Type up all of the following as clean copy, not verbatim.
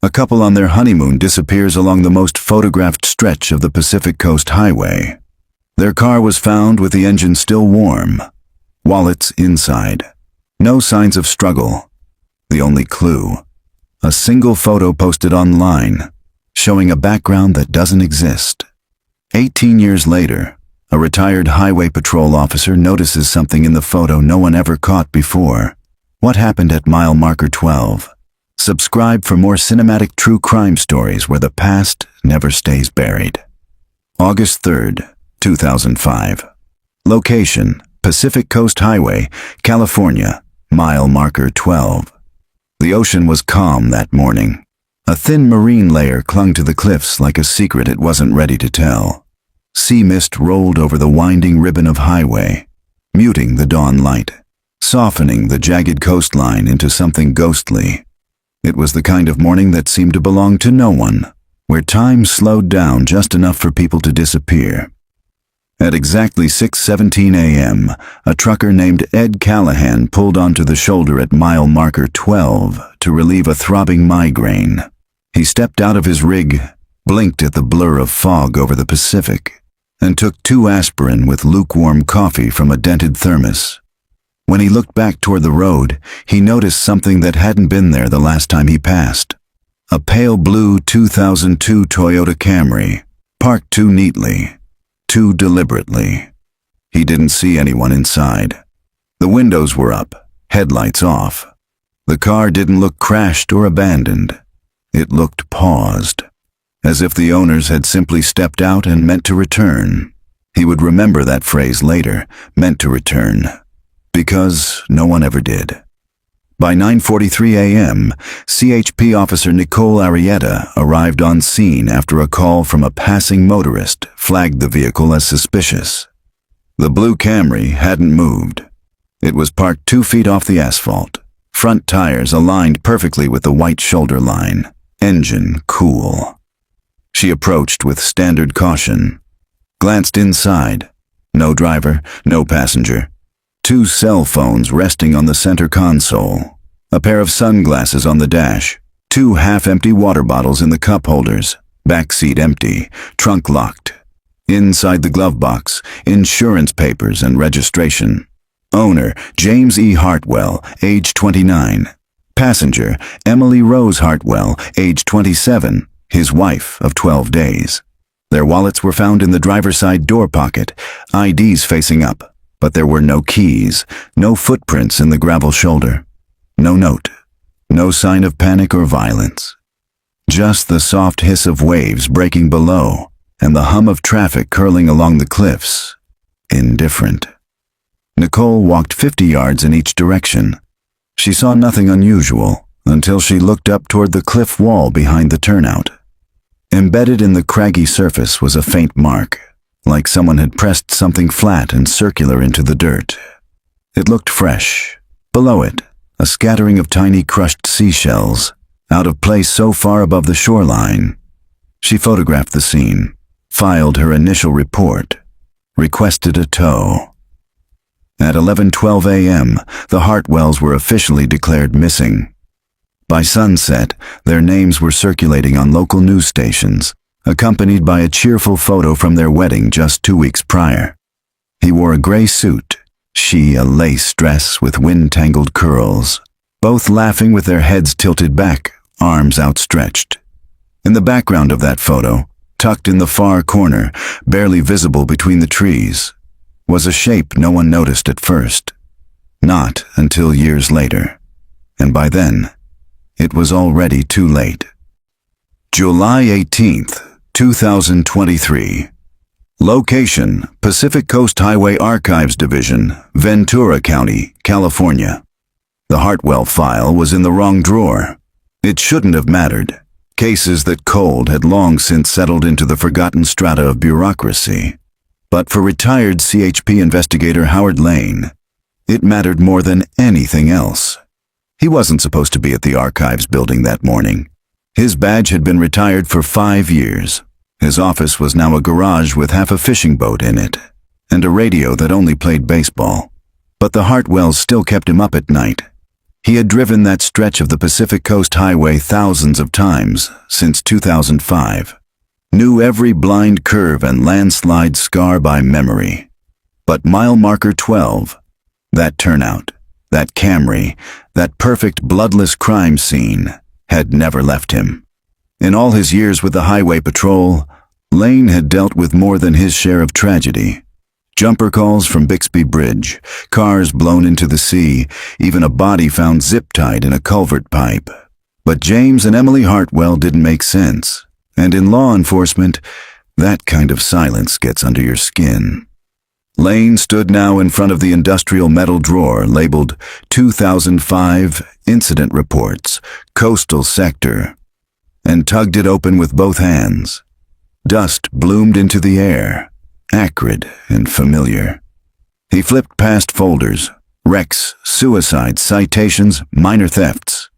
A couple on their honeymoon disappears along the most photographed stretch of the Pacific Coast Highway. Their car was found with the engine still warm, wallets inside. No signs of struggle. The only clue, a single photo posted online, showing a background that doesn't exist. 18 years later, a retired highway patrol officer notices something in the photo no one ever caught before. What happened at mile marker 12? Subscribe for more cinematic true crime stories where the past never stays buried. August 3rd, 2005. Location, Pacific Coast Highway, California, mile marker 12. The ocean was calm that morning. A thin marine layer clung to the cliffs like a secret it wasn't ready to tell. Sea mist rolled over the winding ribbon of highway, muting the dawn light, softening the jagged coastline into something ghostly. It was the kind of morning that seemed to belong to no one, where time slowed down just enough for people to disappear. At exactly 6:17 a.m., a trucker named Ed Callahan pulled onto the shoulder at mile marker 12 to relieve a throbbing migraine. He stepped out of his rig, blinked at the blur of fog over the Pacific, and took 2 aspirin with lukewarm coffee from a dented thermos. When he looked back toward the road, he noticed something that hadn't been there the last time he passed. A pale blue 2002 Toyota Camry, parked too neatly, too deliberately. He didn't see anyone inside. The windows were up, headlights off. The car didn't look crashed or abandoned. It looked paused, as if the owners had simply stepped out and meant to return. He would remember that phrase later, meant to return, because no one ever did. By 9:43 a.m., CHP officer Nicole Arrieta arrived on scene after a call from a passing motorist flagged the vehicle as suspicious. The blue Camry hadn't moved. It was parked 2 feet off the asphalt, front tires aligned perfectly with the white shoulder line, engine cool. She approached with standard caution, glanced inside. No driver, no passenger. 2 cell phones resting on the center console, a pair of sunglasses on the dash, 2 half-empty water bottles in the cup holders, back seat empty, trunk locked. Inside the glove box, insurance papers and registration. Owner, James E. Hartwell, age 29. Passenger, Emily Rose Hartwell, age 27, his wife of 12 days. Their wallets were found in the driver's side door pocket, IDs facing up. But there were no keys, no footprints in the gravel shoulder. No note, no sign of panic or violence. Just the soft hiss of waves breaking below and the hum of traffic curling along the cliffs. Indifferent. Nicole walked 50 yards in each direction. She saw nothing unusual until she looked up toward the cliff wall behind the turnout. Embedded in the craggy surface was a faint mark, like someone had pressed something flat and circular into the dirt. It looked fresh. Below it, a scattering of tiny crushed seashells, out of place so far above the shoreline. She photographed the scene, filed her initial report, requested a tow. At 11:12 a.m., the Hartwells were officially declared missing. By sunset, their names were circulating on local news stations, accompanied by a cheerful photo from their wedding just 2 weeks prior. He wore a gray suit, she a lace dress with wind-tangled curls, both laughing with their heads tilted back, arms outstretched. In the background of that photo, tucked in the far corner, barely visible between the trees, was a shape no one noticed at first. Not until years later, and by then, it was already too late. July 18th, 2023. Location, Pacific Coast Highway Archives Division, Ventura County, California. The Hartwell file was in the wrong drawer. It shouldn't have mattered. Cases that cold had long since settled into the forgotten strata of bureaucracy. But for retired CHP investigator Howard Lane, it mattered more than anything else. He wasn't supposed to be at the archives building that morning. His badge had been retired for 5 years. His office was now a garage with half a fishing boat in it, and a radio that only played baseball. But the Hartwells still kept him up at night. He had driven that stretch of the Pacific Coast Highway thousands of times since 2005. Knew every blind curve and landslide scar by memory. But mile marker 12, that turnout, that Camry, that perfect bloodless crime scene, had never left him. In all his years with the Highway Patrol, Lane had dealt with more than his share of tragedy. Jumper calls from Bixby Bridge, cars blown into the sea, even a body found zip-tied in a culvert pipe. But James and Emily Hartwell didn't make sense, and in law enforcement, that kind of silence gets under your skin. Lane stood now in front of the industrial metal drawer labeled 2005 Incident Reports, Coastal Sector, and tugged it open with both hands. Dust bloomed into the air, acrid and familiar. He flipped past folders, wrecks, suicides, citations, minor thefts.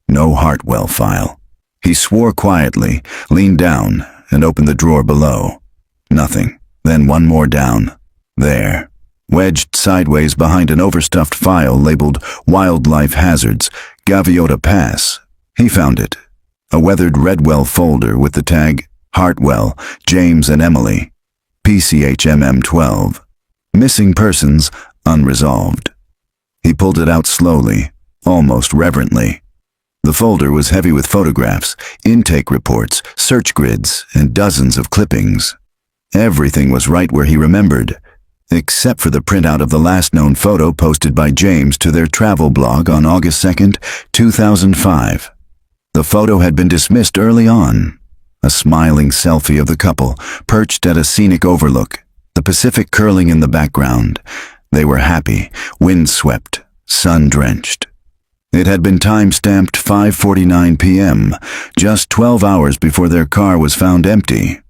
No Hartwell file. He swore quietly, leaned down, and opened the drawer below. Nothing. Then one more down. There, wedged sideways behind an overstuffed file labeled Wildlife Hazards, Gaviota Pass. He found it. A weathered Redwell folder with the tag Hartwell, James and Emily, PCHMM 12. Missing persons, unresolved. He pulled it out slowly, almost reverently. The folder was heavy with photographs, intake reports, search grids, and dozens of clippings. Everything was right where he remembered, except for the printout of the last known photo posted by James to their travel blog on August 2nd, 2005. The photo had been dismissed early on. A smiling selfie of the couple, perched at a scenic overlook, the Pacific curling in the background. They were happy, windswept, sun-drenched. It had been time-stamped 5:49 p.m., just 12 hours before their car was found empty.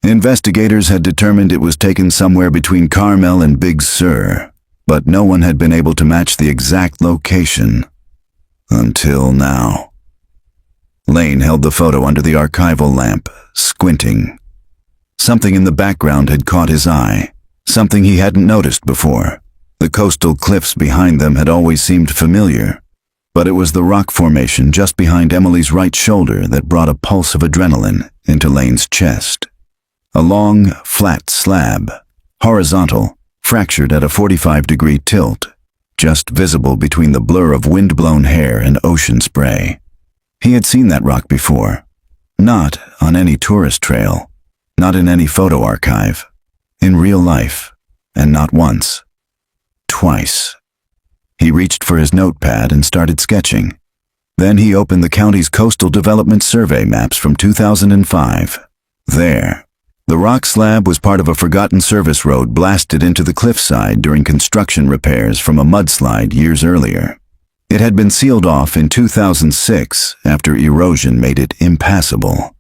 Investigators had determined it was taken somewhere between Carmel and Big Sur, but no one had been able to match the exact location. Until now. Lane held the photo under the archival lamp, squinting. Something in the background had caught his eye, something he hadn't noticed before. The coastal cliffs behind them had always seemed familiar, but it was the rock formation just behind Emily's right shoulder that brought a pulse of adrenaline into Lane's chest. A long, flat slab, horizontal, fractured at a 45-degree tilt, just visible between the blur of wind-blown hair and ocean spray. He had seen that rock before. Not on any tourist trail, not in any photo archive, in real life, and not once. Twice. He reached for his notepad and started sketching. Then he opened the county's coastal development survey maps from 2005. There, the rock slab was part of a forgotten service road blasted into the cliffside during construction repairs from a mudslide years earlier. It had been sealed off in 2006 after erosion made it impassable.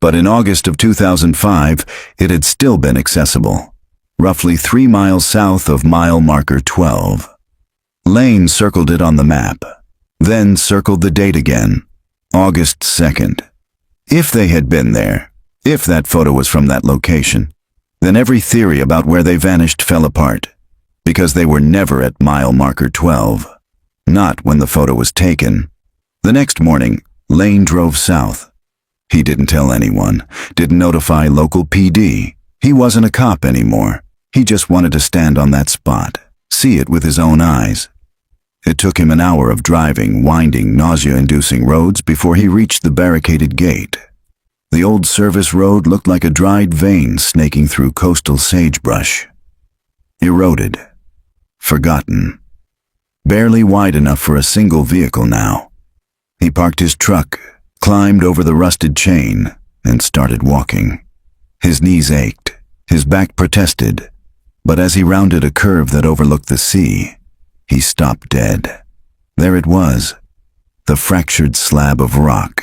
But in August of 2005, it had still been accessible, roughly 3 miles south of mile marker 12. Lane circled it on the map, then circled the date again, August 2nd. If they had been there, if that photo was from that location, then every theory about where they vanished fell apart, because they were never at mile marker 12. Not when the photo was taken. The next morning, Lane drove south. He didn't tell anyone, didn't notify local PD. He wasn't a cop anymore. He just wanted to stand on that spot, see it with his own eyes. It took him an hour of driving winding, nausea-inducing roads before he reached the barricaded gate. The old service road looked like a dried vein snaking through coastal sagebrush. Eroded. Forgotten. Barely wide enough for a single vehicle now. He parked his truck, climbed over the rusted chain, and started walking. His knees ached, his back protested, but as he rounded a curve that overlooked the sea, he stopped dead. There it was, the fractured slab of rock,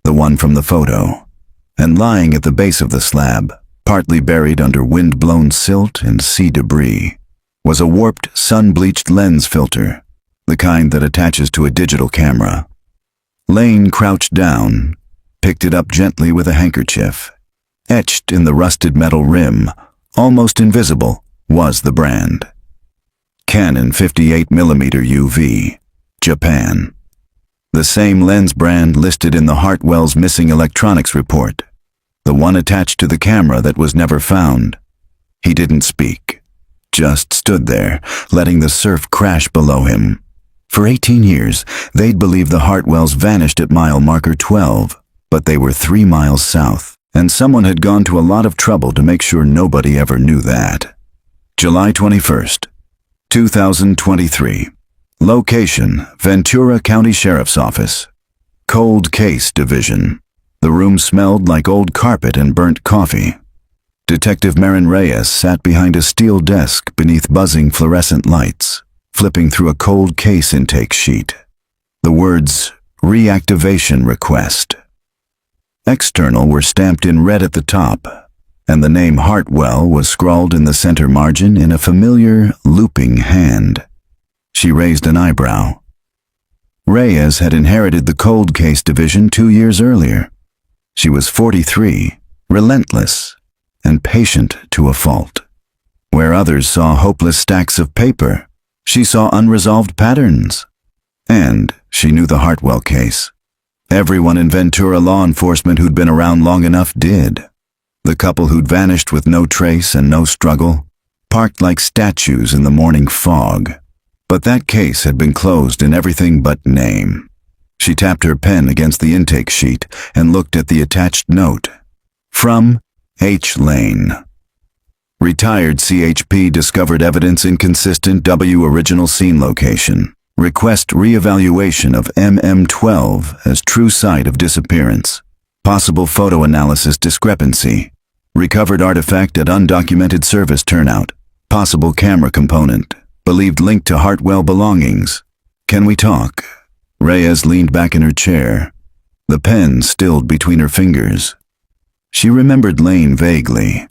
the one from the photo, and lying at the base of the slab, partly buried under wind-blown silt and sea debris, was a warped, sun-bleached lens filter, the kind that attaches to a digital camera. Lane crouched down, picked it up gently with a handkerchief. Etched in the rusted metal rim, almost invisible, was the brand. Canon 58mm UV, Japan. The same lens brand listed in the Hartwell's missing electronics report. The one attached to the camera that was never found. He didn't speak, just stood there, letting the surf crash below him. For 18 years, they'd believed the Hartwells vanished at mile marker 12, but they were 3 miles south, and someone had gone to a lot of trouble to make sure nobody ever knew that. July 21st, 2023. Location, Ventura County Sheriff's Office. Cold Case Division. The room smelled like old carpet and burnt coffee. Detective Marin Reyes sat behind a steel desk beneath buzzing fluorescent lights, flipping through a cold case intake sheet. The words, "Reactivation Request." External were stamped in red at the top, and the name Hartwell was scrawled in the center margin in a familiar, looping hand. She raised an eyebrow. Reyes had inherited the cold case division 2 years earlier. She was 43, relentless, and patient to a fault. Where others saw hopeless stacks of paper, she saw unresolved patterns. And she knew the Hartwell case. Everyone in Ventura law enforcement who'd been around long enough did. The couple who'd vanished with no trace and no struggle, parked like statues in the morning fog. But that case had been closed in everything but name. She tapped her pen against the intake sheet and looked at the attached note. From H. Lane. Retired CHP discovered evidence inconsistent W original scene location. Request reevaluation of MM12 as true site of disappearance. Possible photo analysis discrepancy. Recovered artifact at undocumented service turnout. Possible camera component. Believed linked to Hartwell belongings. Can we talk? Reyes leaned back in her chair, the pen stilled between her fingers. She remembered Lane vaguely.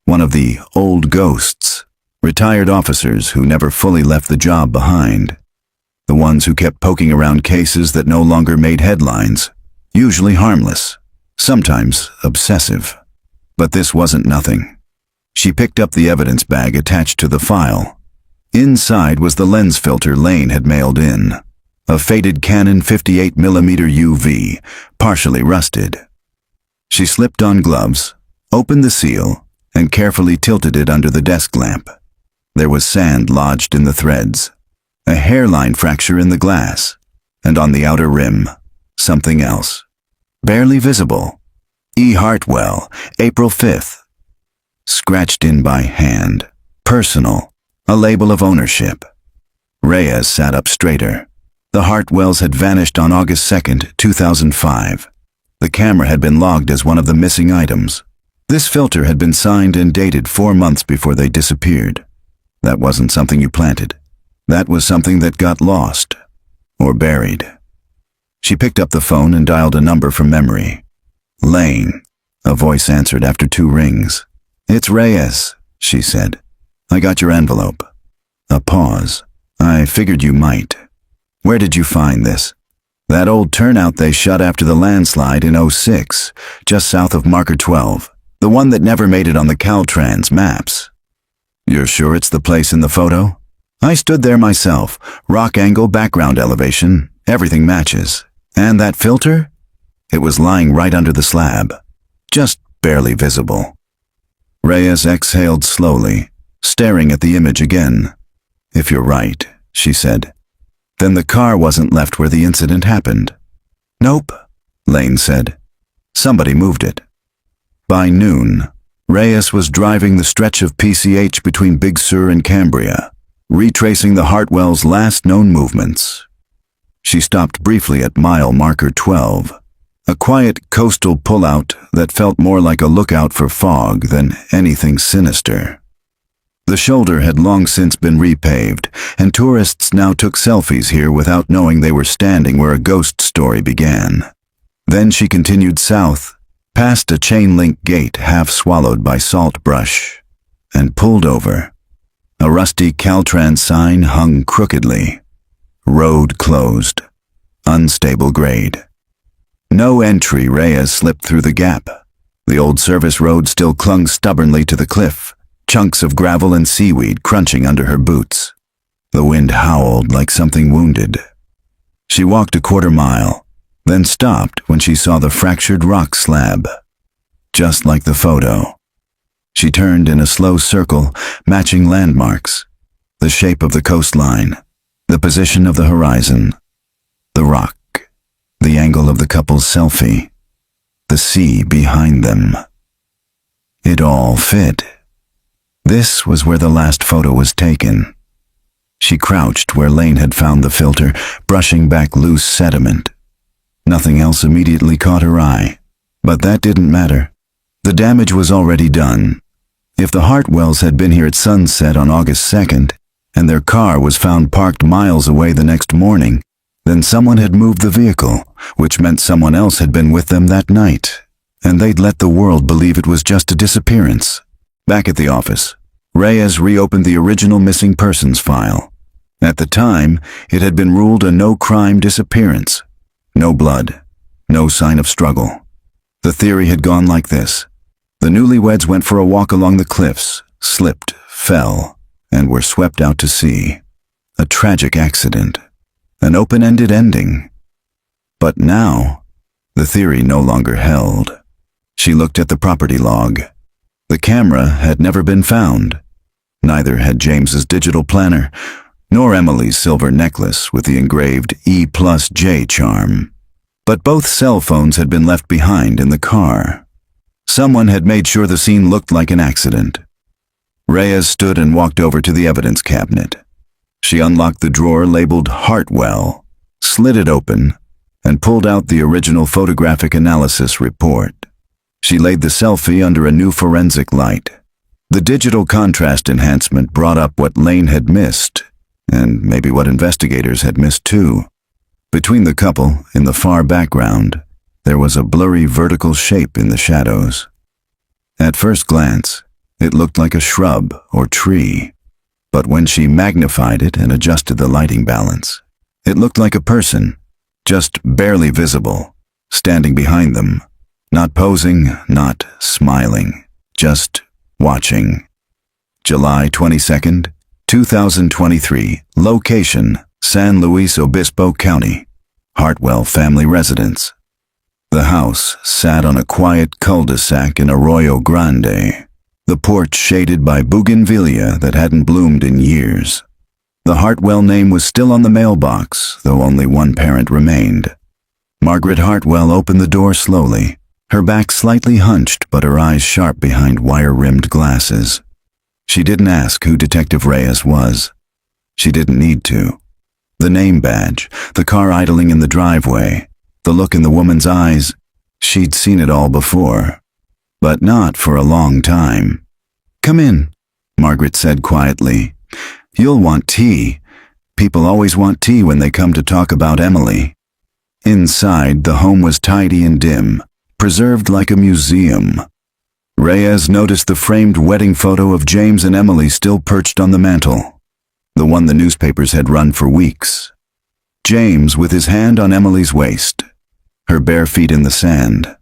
One of the old ghosts, retired officers who never fully left the job behind. The ones who kept poking around cases that no longer made headlines, usually harmless, sometimes obsessive. But this wasn't nothing. She picked up the evidence bag attached to the file. Inside was the lens filter Lane had mailed in, a faded Canon 58mm UV, partially rusted. She slipped on gloves, opened the seal, and carefully tilted it under the desk lamp. There was sand lodged in the threads, a hairline fracture in the glass, and on the outer rim, something else. Barely visible. E. Hartwell, April 5th. Scratched in by hand. Personal. A label of ownership. Reyes sat up straighter. The Hartwells had vanished on August 2nd, 2005. The camera had been logged as one of the missing items. This filter had been signed and dated 4 months before they disappeared. That wasn't something you planted. That was something that got lost. Or buried. She picked up the phone and dialed a number from memory. Lane. A voice answered after 2 rings. "It's Reyes," she said. "I got your envelope." A pause. "I figured you might. Where did you find this?" "That old turnout they shut after the landslide in '06, just south of marker 12. The one that never made it on the Caltrans maps." "You're sure it's the place in the photo?" "I stood there myself. Rock angle, background elevation, everything matches. And that filter? It was lying right under the slab. Just barely visible." Reyes exhaled slowly, staring at the image again. "If you're right," she said, "then the car wasn't left where the incident happened." "Nope," Lane said. "Somebody moved it." By noon, Reyes was driving the stretch of PCH between Big Sur and Cambria, retracing the Hartwells' last known movements. She stopped briefly at mile marker 12, a quiet coastal pullout that felt more like a lookout for fog than anything sinister. The shoulder had long since been repaved, and tourists now took selfies here without knowing they were standing where a ghost story began. Then she continued south, past a chain-link gate half swallowed by salt brush, and pulled over. A rusty Caltrans sign hung crookedly. Road closed. Unstable grade. No entry. Reyes slipped through the gap. The old service road still clung stubbornly to the cliff, chunks of gravel and seaweed crunching under her boots. The wind howled like something wounded. She walked a quarter mile, then stopped when she saw the fractured rock slab. Just like the photo. She turned in a slow circle, matching landmarks, the shape of the coastline, the position of the horizon, the rock, the angle of the couple's selfie, the sea behind them. It all fit. This was where the last photo was taken. She crouched where Lane had found the filter, brushing back loose sediment. Nothing else immediately caught her eye, but that didn't matter. The damage was already done. If the Hartwells had been here at sunset on August 2nd, and their car was found parked miles away the next morning, then someone had moved the vehicle, which meant someone else had been with them that night, and they'd let the world believe it was just a disappearance. Back at the office, Reyes reopened the original missing persons file. At the time, it had been ruled a no-crime disappearance. No blood, no sign of struggle. The theory had gone like this. The newlyweds went for a walk along the cliffs, slipped, fell, and were swept out to sea. A tragic accident. An open-ended ending. But now, the theory no longer held. She looked at the property log. The camera had never been found. Neither had James's digital planner, nor Emily's silver necklace with the engraved E+J charm. But both cell phones had been left behind in the car. Someone had made sure the scene looked like an accident. Reyes stood and walked over to the evidence cabinet. She unlocked the drawer labeled Hartwell, slid it open, and pulled out the original photographic analysis report. She laid the selfie under a new forensic light. The digital contrast enhancement brought up what Lane had missed, and maybe what investigators had missed too. Between the couple, in the far background, there was a blurry vertical shape in the shadows. At first glance, it looked like a shrub or tree, but when she magnified it and adjusted the lighting balance, it looked like a person, just barely visible, standing behind them, not posing, not smiling, just watching. July 22nd, 2023, location, San Luis Obispo County, Hartwell family residence. The house sat on a quiet cul-de-sac in Arroyo Grande, the porch shaded by bougainvillea that hadn't bloomed in years. The Hartwell name was still on the mailbox, though only one parent remained. Margaret Hartwell opened the door slowly, her back slightly hunched but her eyes sharp behind wire-rimmed glasses. She didn't ask who Detective Reyes was. She didn't need to. The name badge, the car idling in the driveway, the look in the woman's eyes, she'd seen it all before. But not for a long time. "Come in," Margaret said quietly. "You'll want tea. People always want tea when they come to talk about Emily." Inside, the home was tidy and dim, preserved like a museum. Reyes noticed the framed wedding photo of James and Emily still perched on the mantel, the one the newspapers had run for weeks. James with his hand on Emily's waist, her bare feet in the sand,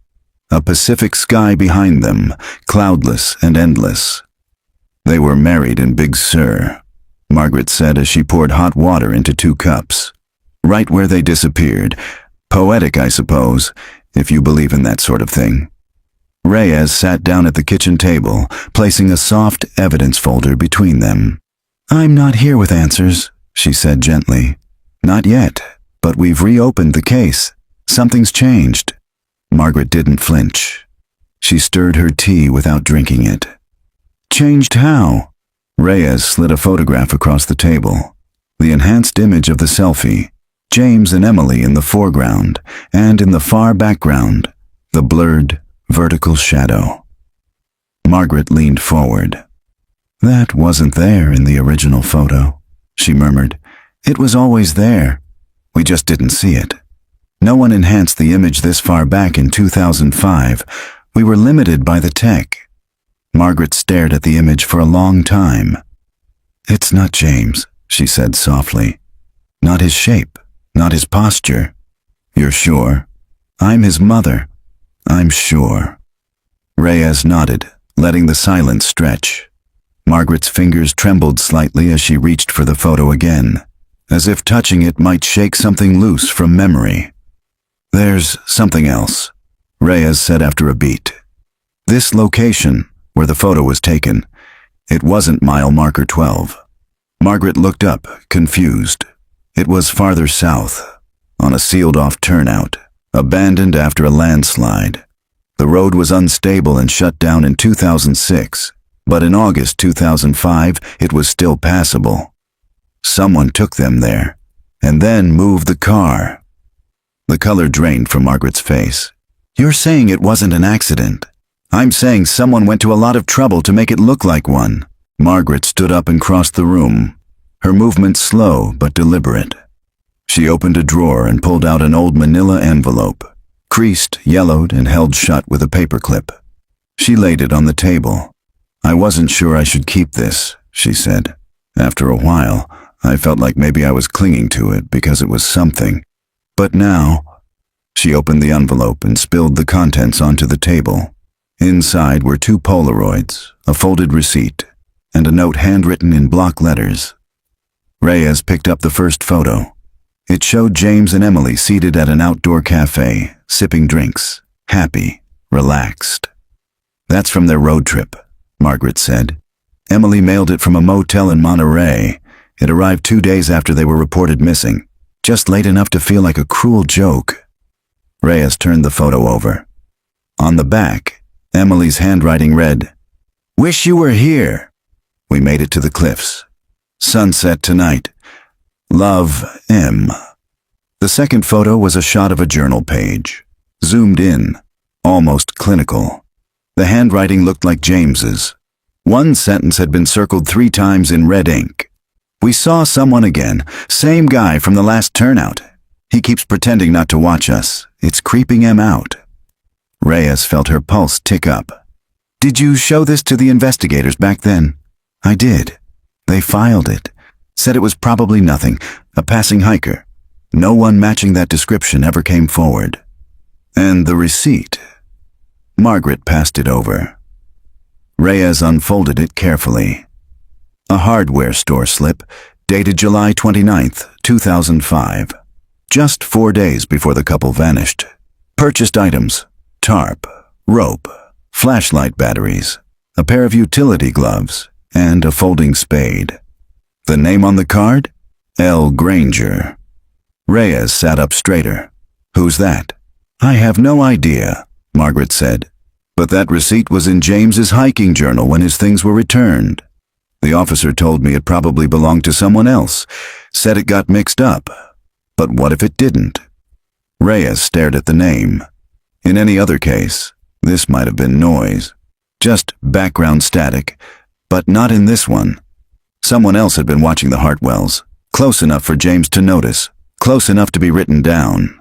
a Pacific sky behind them, cloudless and endless. They were married in Big Sur, Margaret said as she poured hot water into 2 cups. Right where they disappeared. Poetic, I suppose, if you believe in that sort of thing. Reyes sat down at the kitchen table, placing a soft evidence folder between them. "I'm not here with answers," she said gently. "Not yet, but we've reopened the case. Something's changed." Margaret didn't flinch. She stirred her tea without drinking it. "Changed how?" Reyes slid a photograph across the table. The enhanced image of the selfie, James and Emily in the foreground, and in the far background, the blurred, vertical shadow. Margaret leaned forward. "That wasn't there in the original photo," she murmured. "It was always there. We just didn't see it. No one enhanced the image this far back in 2005. We were limited by the tech." Margaret stared at the image for a long time. "It's not James," she said softly. "Not his shape, not his posture." "You're sure?" "I'm his mother. I'm sure." Reyes nodded, letting the silence stretch. Margaret's fingers trembled slightly as she reached for the photo again. as if touching it might shake something loose from memory. "There's something else," Reyes said after a beat. "This location, where the photo was taken, it wasn't mile marker 12. Margaret looked up, confused. It was farther south, on a sealed-off turnout, abandoned after a landslide. The road was unstable and shut down in 2006, but in August 2005 it was still passable. Someone took them there, and then moved the car." The color drained from Margaret's face. "You're saying it wasn't an accident. I'm saying someone went to a lot of trouble to make it look like one." Margaret stood up and crossed the room, her movements slow but deliberate. She opened a drawer and pulled out an old manila envelope, creased, yellowed, and held shut with a paperclip. She laid it on the table. "I wasn't sure I should keep this," she said. "After a while, I felt like maybe I was clinging to it because it was something. But now—" She opened the envelope and spilled the contents onto the table. Inside were 2 Polaroids, a folded receipt, and a note handwritten in block letters. Reyes picked up the first photo. It showed James and Emily seated at an outdoor cafe, sipping drinks, happy, relaxed. "That's from their road trip," Margaret said. "Emily mailed it from a motel in Monterey. It arrived 2 days after they were reported missing, just late enough to feel like a cruel joke." Reyes turned the photo over. On the back, Emily's handwriting read, "Wish you were here. We made it to the cliffs. Sunset tonight. Love, M." The second photo was a shot of a journal page, zoomed in, almost clinical. The handwriting looked like James's. One sentence had been circled 3 times in red ink. "We saw someone again, same guy from the last turnout. He keeps pretending not to watch us. It's creeping him out." Reyes felt her pulse tick up. "Did you show this to the investigators back then?" "I did. They filed it. Said it was probably nothing, a passing hiker. No one matching that description ever came forward." "And the receipt?" Margaret passed it over. Reyes unfolded it carefully. A hardware store slip, dated July 29th, 2005. Just 4 days before the couple vanished. Purchased items: tarp, rope, flashlight batteries, a pair of utility gloves, and a folding spade. The name on the card? L. Granger. Reyes sat up straighter. "Who's that?" "I have no idea," Margaret said. "But that receipt was in James's hiking journal when his things were returned. The officer told me it probably belonged to someone else, said it got mixed up. But what if it didn't?" Reyes stared at the name. In any other case, this might have been noise. Just background static, but not in this one. Someone else had been watching the Hartwells, close enough for James to notice, close enough to be written down.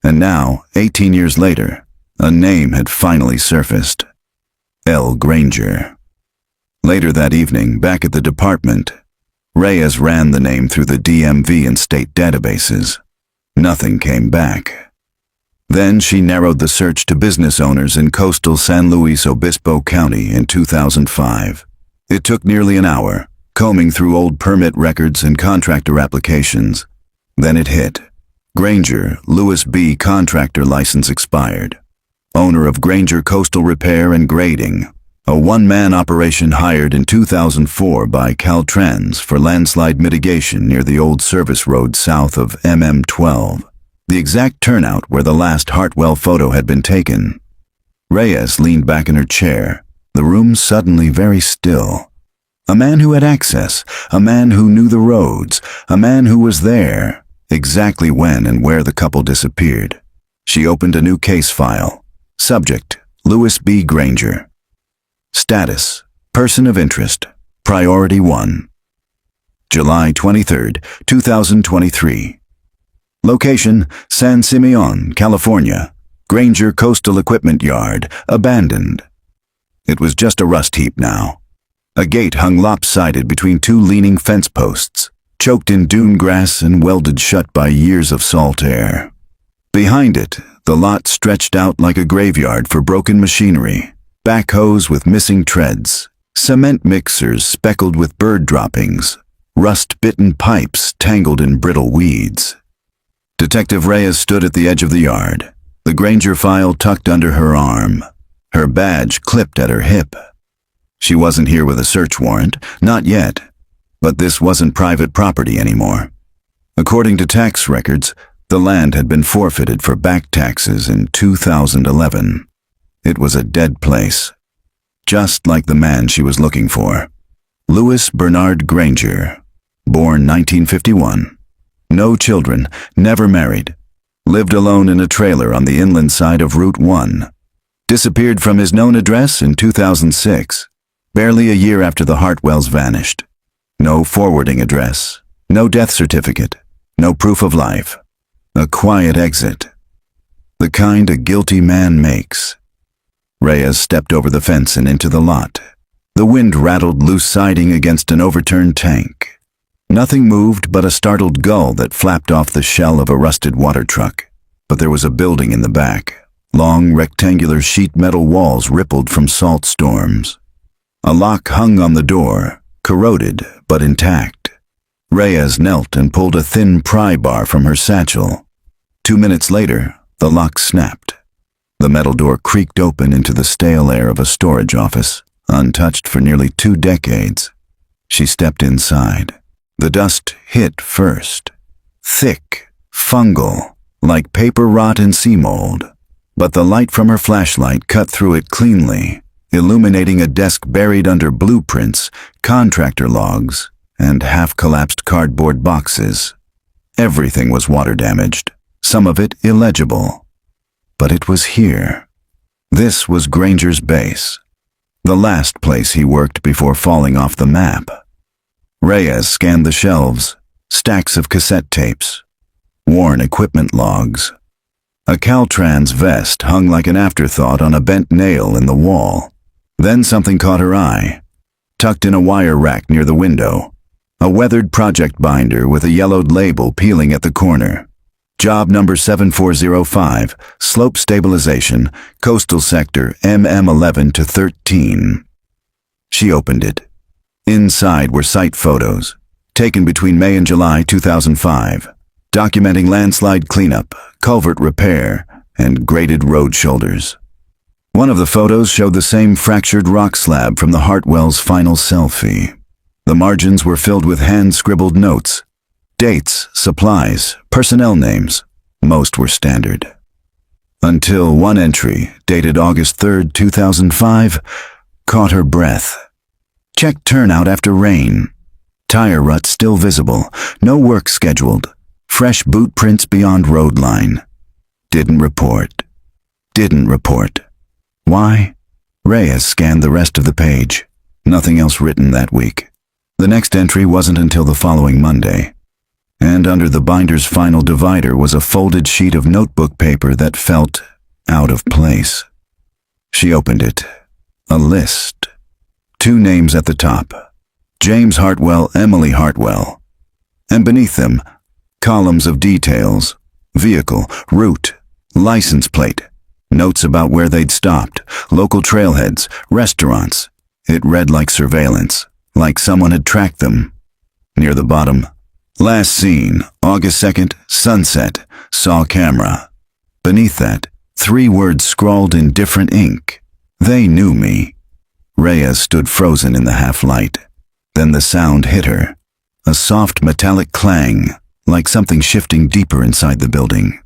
And now, 18 years later, a name had finally surfaced. L. Granger. Later that evening, back at the department, Reyes ran the name through the DMV and state databases. Nothing came back. Then she narrowed the search to business owners in coastal San Luis Obispo County in 2005. It took nearly an hour, combing through old permit records and contractor applications. Then it hit. Granger, Louis B. Contractor license expired. Owner of Granger Coastal Repair and Grading, a one-man operation hired in 2004 by Caltrans for landslide mitigation near the old service road south of MM12, the exact turnout where the last Hartwell photo had been taken. Reyes leaned back in her chair, the room suddenly very still. A man who had access, a man who knew the roads, a man who was there, exactly when and where the couple disappeared. She opened a new case file. Subject: Louis B. Granger. Status: Person of Interest. Priority 1. July 23, 2023. Location: San Simeon, California. Granger Coastal Equipment Yard, abandoned. It was just a rust heap now. A gate hung lopsided between 2 leaning fence posts, choked in dune grass and welded shut by years of salt air. Behind it, the lot stretched out like a graveyard for broken machinery, backhoes with missing treads, cement mixers speckled with bird droppings, rust-bitten pipes tangled in brittle weeds. Detective Reyes stood at the edge of the yard, the Granger file tucked under her arm, her badge clipped at her hip. She wasn't here with a search warrant, not yet, but this wasn't private property anymore. According to tax records, the land had been forfeited for back taxes in 2011. It was a dead place, just like the man she was looking for. Louis Bernard Granger, born 1951. No children, never married. Lived alone in a trailer on the inland side of Route 1. Disappeared from his known address in 2006, barely a year after the Hartwells vanished. No forwarding address, no death certificate, no proof of life. A quiet exit. The kind a guilty man makes. Reyes stepped over the fence and into the lot. The wind rattled loose siding against an overturned tank. Nothing moved but a startled gull that flapped off the shell of a rusted water truck. But there was a building in the back. Long rectangular sheet metal walls rippled from salt storms. A lock hung on the door, corroded but intact. Reyes knelt and pulled a thin pry bar from her satchel. 2 minutes later, the lock snapped. The metal door creaked open into the stale air of a storage office, untouched for nearly 2 decades. She stepped inside. The dust hit first. Thick, fungal, like paper rot and sea mold. But the light from her flashlight cut through it cleanly, illuminating a desk buried under blueprints, contractor logs, and half-collapsed cardboard boxes. Everything was water-damaged, some of it illegible. But it was here. This was Granger's base, the last place he worked before falling off the map. Reyes scanned the shelves, stacks of cassette tapes, worn equipment logs. A Caltrans vest hung like an afterthought on a bent nail in the wall. Then something caught her eye, tucked in a wire rack near the window. A weathered project binder with a yellowed label peeling at the corner. Job number 7405, slope stabilization, coastal sector MM11 to 13. She opened it. Inside were site photos, taken between May and July 2005, documenting landslide cleanup, culvert repair, and graded road shoulders. One of the photos showed the same fractured rock slab from the Hartwells' final selfie. The margins were filled with hand-scribbled notes. Dates, supplies, personnel names. Most were standard. Until one entry, dated August 3, 2005, caught her breath. Check turnout after rain. Tire ruts still visible. No work scheduled. Fresh boot prints beyond road line. Didn't report. Didn't report. Why? Reyes scanned the rest of the page. Nothing else written that week. The next entry wasn't until the following Monday. And under the binder's final divider was a folded sheet of notebook paper that felt out of place. She opened it. A list. 2 names at the top. James Hartwell, Emily Hartwell. And beneath them, columns of details. Vehicle, route, license plate. Notes about where they'd stopped. Local trailheads, restaurants. It read like surveillance. Like someone had tracked them. Near the bottom, last seen, August 2nd, sunset, saw camera. Beneath that, 3 words scrawled in different ink. They knew me. Reyes stood frozen in the half-light. Then the sound hit her. A soft metallic clang, like something shifting deeper inside the building.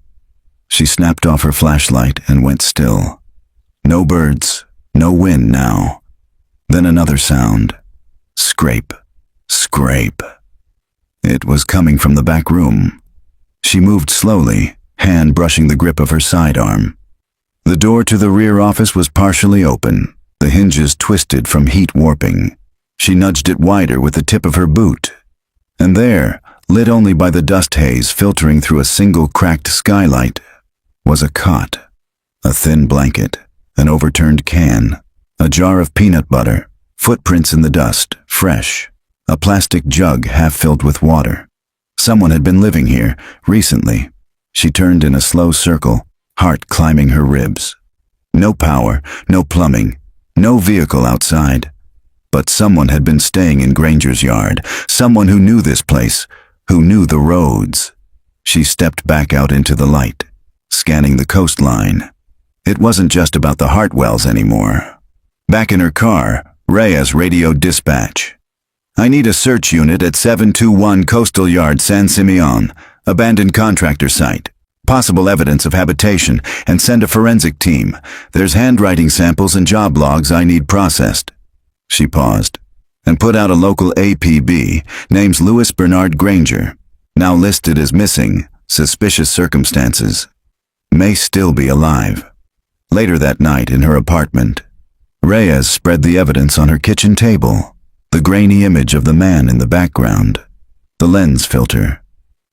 She snapped off her flashlight and went still. No birds, no wind now. Then another sound. Scrape, scrape. It was coming from the back room. She moved slowly, hand brushing the grip of her sidearm. The door to the rear office was partially open, the hinges twisted from heat warping. She nudged it wider with the tip of her boot. And there, lit only by the dust haze filtering through a single cracked skylight, was a cot, a thin blanket, an overturned can, a jar of peanut butter, footprints in the dust, fresh, a plastic jug half filled with water. Someone had been living here, recently. She turned in a slow circle, heart climbing her ribs. No power, no plumbing, no vehicle outside. But someone had been staying in Granger's yard, someone who knew this place, who knew the roads. She stepped back out into the light, scanning the coastline. It wasn't just about the Hartwells anymore. Back in her car, Reyes radioed dispatch. "I need a search unit at 721 Coastal Yard, San Simeon, abandoned contractor site. Possible evidence of habitation, and send a forensic team. There's handwriting samples and job logs I need processed." She paused and put out a local APB, names Louis Bernard Granger, now listed as missing, suspicious circumstances. May still be alive. Later that night in her apartment, Reyes spread the evidence on her kitchen table. The grainy image of the man in the background, the lens filter,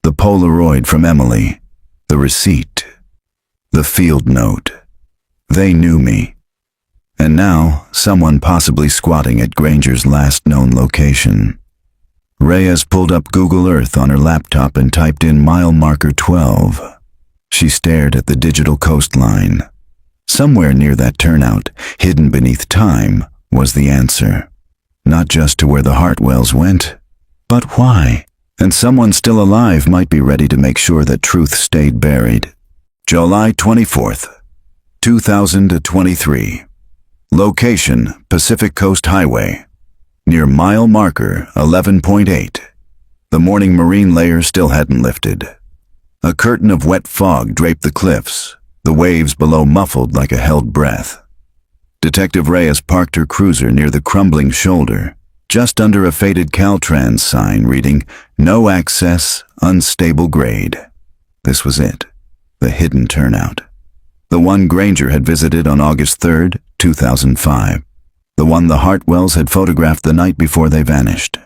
the Polaroid from Emily, the receipt, the field note. They knew me. And now, someone possibly squatting at Granger's last known location. Reyes pulled up Google Earth on her laptop and typed in mile marker 12. She stared at the digital coastline. Somewhere near that turnout, hidden beneath time, was the answer. Not just to where the Hartwells went, but why? And someone still alive might be ready to make sure that truth stayed buried. July 24th, 2023. Location, Pacific Coast Highway. Near mile marker 11.8. The morning marine layer still hadn't lifted. A curtain of wet fog draped the cliffs, the waves below muffled like a held breath. Detective Reyes parked her cruiser near the crumbling shoulder, just under a faded Caltrans sign reading, "No access, unstable grade." This was it, the hidden turnout. The one Granger had visited on August 3rd, 2005. The one the Hartwells had photographed the night before they vanished.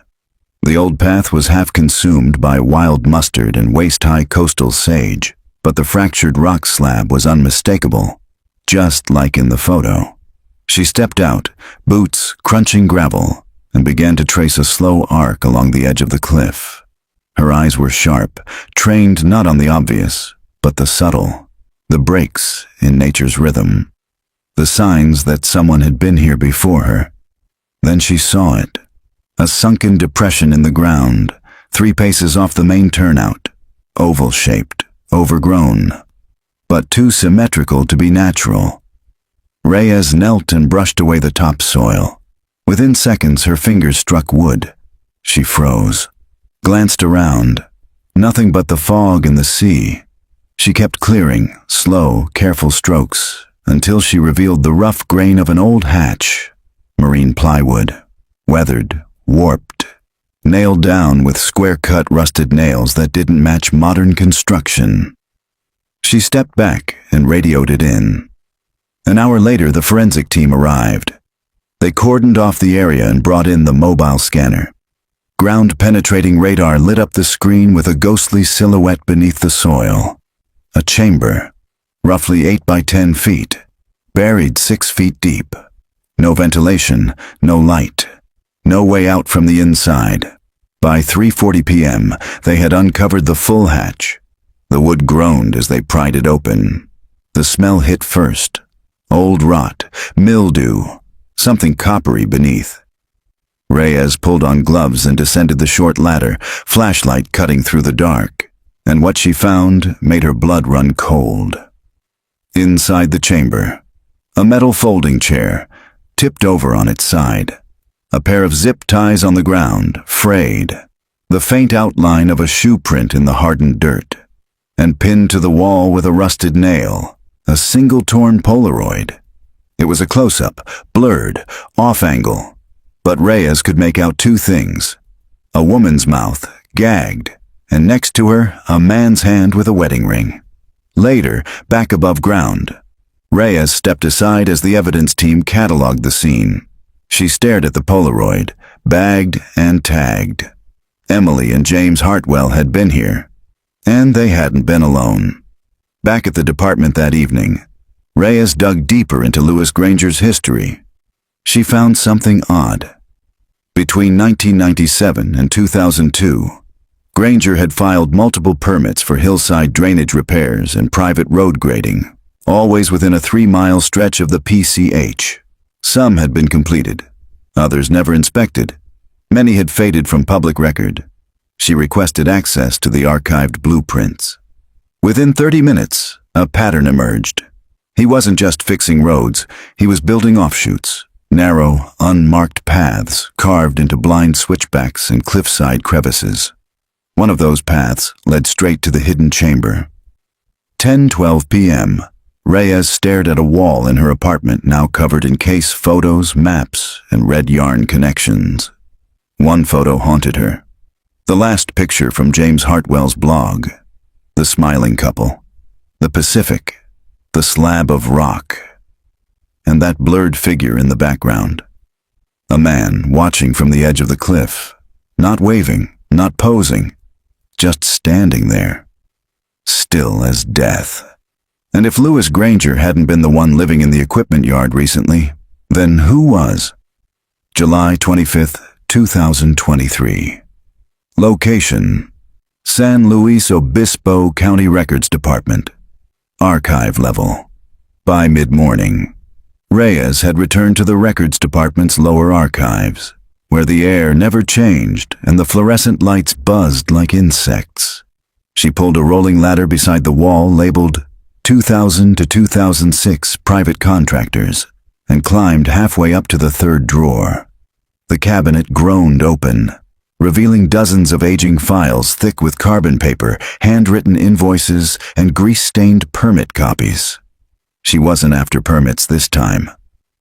The old path was half consumed by wild mustard and waist-high coastal sage, but the fractured rock slab was unmistakable, just like in the photo. She stepped out, boots crunching gravel, and began to trace a slow arc along the edge of the cliff. Her eyes were sharp, trained not on the obvious, but the subtle, the breaks in nature's rhythm, the signs that someone had been here before her. Then she saw it, a sunken depression in the ground, 3 paces off the main turnout, oval-shaped, overgrown, but too symmetrical to be natural. Reyes knelt and brushed away the topsoil. Within seconds, her fingers struck wood. She froze, glanced around. Nothing but the fog and the sea. She kept clearing, slow, careful strokes, until she revealed the rough grain of an old hatch, marine plywood, weathered, warped, nailed down with square-cut rusted nails that didn't match modern construction. She stepped back and radioed it in. An hour later, the forensic team arrived. They cordoned off the area and brought in the mobile scanner. Ground-penetrating radar lit up the screen with a ghostly silhouette beneath the soil. A chamber, roughly 8 by 10 feet, buried 6 feet deep. No ventilation, no light, no way out from the inside. By 3:40 p.m., they had uncovered the full hatch. The wood groaned as they pried it open. The smell hit first. Old rot, mildew, something coppery beneath. Reyes pulled on gloves and descended the short ladder, flashlight cutting through the dark, and what she found made her blood run cold. Inside the chamber, a metal folding chair, tipped over on its side. A pair of zip ties on the ground, frayed. The faint outline of a shoe print in the hardened dirt. And pinned to the wall with a rusted nail, a single torn Polaroid. It was a close-up, blurred, off-angle, but Reyes could make out 2 things. A woman's mouth, gagged, and next to her, a man's hand with a wedding ring. Later, back above ground, Reyes stepped aside as the evidence team cataloged the scene. She stared at the Polaroid, bagged and tagged. Emily and James Hartwell had been here, and they hadn't been alone. Back at the department that evening, Reyes dug deeper into Louis Granger's history. She found something odd. Between 1997 and 2002, Granger had filed multiple permits for hillside drainage repairs and private road grading, always within a 3-mile stretch of the PCH. Some had been completed, Others never inspected. Many had faded from public record. She requested access to the archived blueprints. Within 30 minutes, a pattern emerged. He wasn't just fixing roads, he was building offshoots, narrow, unmarked paths carved into blind switchbacks and cliffside crevices. One of those paths led straight to the hidden chamber. 10:12 p.m. Reyes stared at a wall in her apartment now covered in case photos, maps, and red yarn connections. One photo haunted her. The last picture from James Hartwell's blog. The smiling couple. The Pacific. The slab of rock. And that blurred figure in the background. A man watching from the edge of the cliff. Not waving, not posing. Just standing there. Still as death. And if Lewis Granger hadn't been the one living in the equipment yard recently, then who was? July 25th, 2023. Location: San Luis Obispo County Records Department. Archive level. By mid-morning, Reyes had returned to the Records Department's lower archives, where the air never changed and the fluorescent lights buzzed like insects. She pulled a rolling ladder beside the wall labeled 2000 to 2006 Private Contractors and climbed halfway up to the third drawer. The cabinet groaned open, revealing dozens of aging files thick with carbon paper, handwritten invoices, and grease-stained permit copies. She wasn't after permits this time.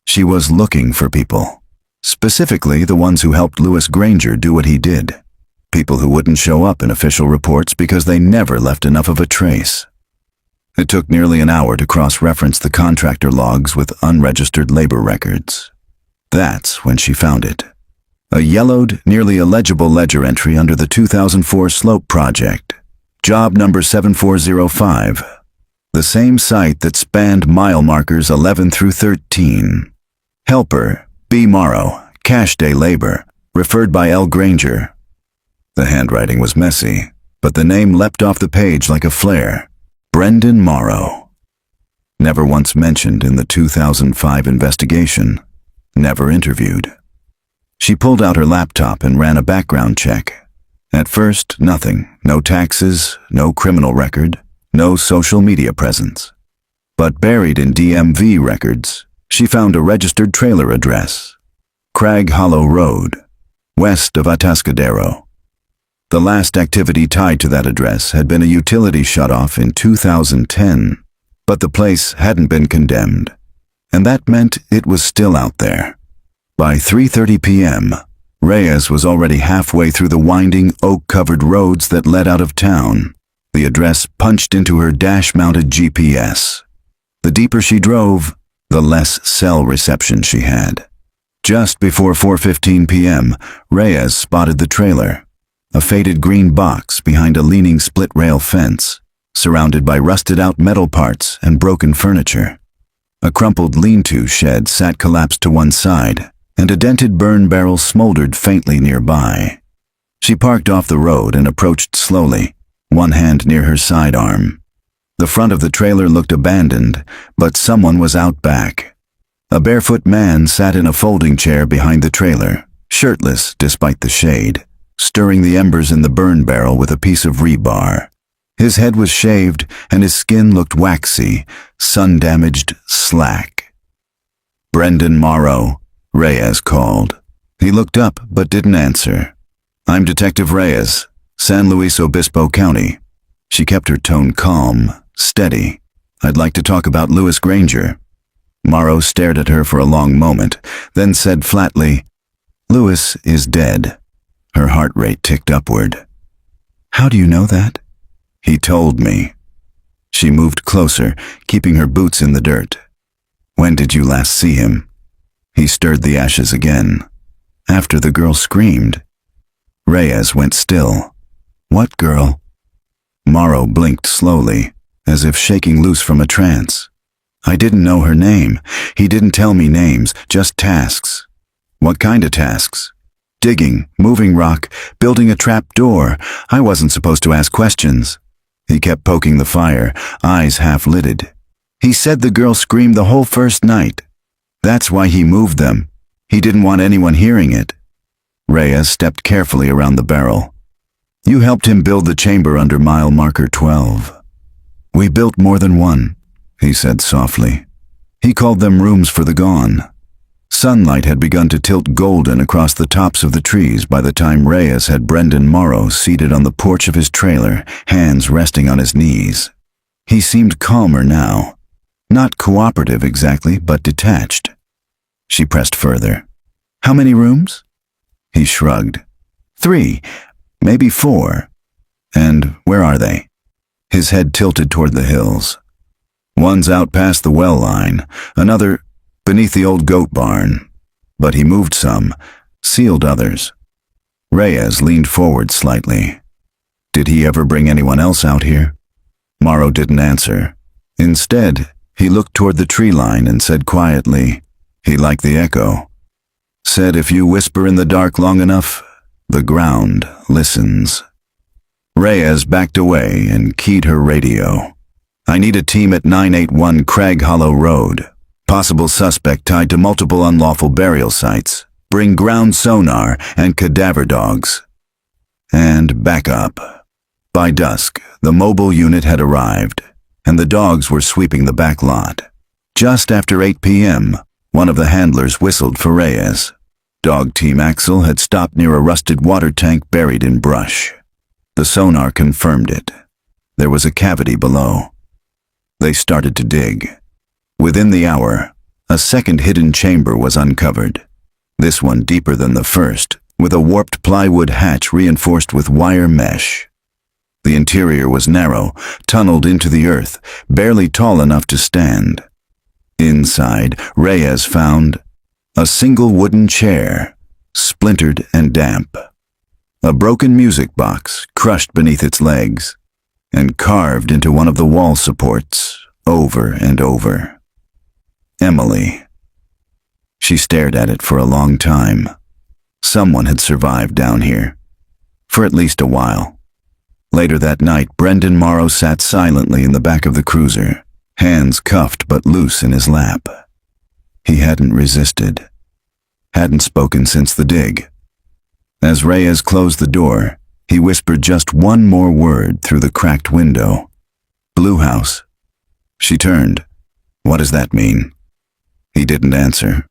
She was looking for people. Specifically, the ones who helped Lewis Granger do what he did. People who wouldn't show up in official reports because they never left enough of a trace. It took nearly an hour to cross-reference the contractor logs with unregistered labor records. That's when she found it. A yellowed, nearly illegible ledger entry under the 2004 slope project. Job number 7405. The same site that spanned mile markers 11 through 13. Helper, B. Morrow, cash day labor, referred by L. Granger. The handwriting was messy, but the name leapt off the page like a flare. Brendan Morrow. Never once mentioned in the 2005 investigation. Never interviewed. She pulled out her laptop and ran a background check. At first, nothing. No taxes, no criminal record, no social media presence. But buried in DMV records, she found a registered trailer address. Crag Hollow Road, west of Atascadero. The last activity tied to that address had been a utility shutoff in 2010, but the place hadn't been condemned, and that meant it was still out there. By 3:30 p.m., Reyes was already halfway through the winding, oak-covered roads that led out of town, the address punched into her dash-mounted GPS. The deeper she drove, the less cell reception she had. Just before 4:15 p.m., Reyes spotted the trailer. A faded green box behind a leaning split-rail fence, surrounded by rusted-out metal parts and broken furniture. A crumpled lean-to shed sat collapsed to one side, and a dented burn barrel smoldered faintly nearby. She parked off the road and approached slowly, one hand near her sidearm. The front of the trailer looked abandoned, but someone was out back. A barefoot man sat in a folding chair behind the trailer, shirtless despite the shade, stirring the embers in the burn barrel with a piece of rebar. His head was shaved, and his skin looked waxy, sun-damaged, slack. Brendan Morrow, Reyes called. He looked up, but didn't answer. "I'm Detective Reyes, San Luis Obispo County." She kept her tone calm, steady. "I'd like to talk about Lewis Granger." Morrow stared at her for a long moment, then said flatly, "Lewis is dead." Her heart rate ticked upward. "How do you know that?" "He told me." She moved closer, keeping her boots in the dirt. "When did you last see him?" He stirred the ashes again. "After the girl screamed." Reyes went still. "What girl?" Morrow blinked slowly, as if shaking loose from a trance. "I didn't know her name. He didn't tell me names, just tasks." "What kind of tasks?" "Digging, moving rock, building a trap door. I wasn't supposed to ask questions." He kept poking the fire, eyes half-lidded. "He said the girl screamed the whole first night. That's why he moved them." He didn't want anyone hearing it. Reyes stepped carefully around the barrel. You helped him build the chamber under mile marker 12. We built more than one, he said softly. He called them rooms for the gone. Sunlight had begun to tilt golden across the tops of the trees by the time Reyes had Brendan Morrow seated on the porch of his trailer, hands resting on his knees. He seemed calmer now. Not cooperative exactly, but detached. She pressed further. How many rooms? He shrugged. 3, maybe 4. And where are they? His head tilted toward the hills. One's out past the well line, another beneath the old goat barn. But he moved some, sealed others. Reyes leaned forward slightly. Did he ever bring anyone else out here? Morrow didn't answer. Instead, he looked toward the tree line and said quietly, he liked the echo. Said if you whisper in the dark long enough, the ground listens. Reyes backed away and keyed her radio. I need a team at 981 Crag Hollow Road. Possible suspect tied to multiple unlawful burial sites. Bring ground sonar and cadaver dogs. And back up. By dusk, the mobile unit had arrived, and the dogs were sweeping the back lot. Just after 8 p.m., one of the handlers whistled for Reyes. Dog Team Axel had stopped near a rusted water tank buried in brush. The sonar confirmed it. There was a cavity below. They started to dig. Within the hour, a second hidden chamber was uncovered. This one deeper than the first, with a warped plywood hatch reinforced with wire mesh. The interior was narrow, tunneled into the earth, barely tall enough to stand. Inside, Reyes found a single wooden chair, splintered and damp. A broken music box crushed beneath its legs, and carved into one of the wall supports over and over. Emily. She stared at it for a long time. Someone had survived down here. For at least a while. Later that night, Brendan Morrow sat silently in the back of the cruiser, hands cuffed but loose in his lap. He hadn't resisted. Hadn't spoken since the dig. As Reyes closed the door, he whispered just one more word through the cracked window. Blue House. She turned. What does that mean? He didn't answer.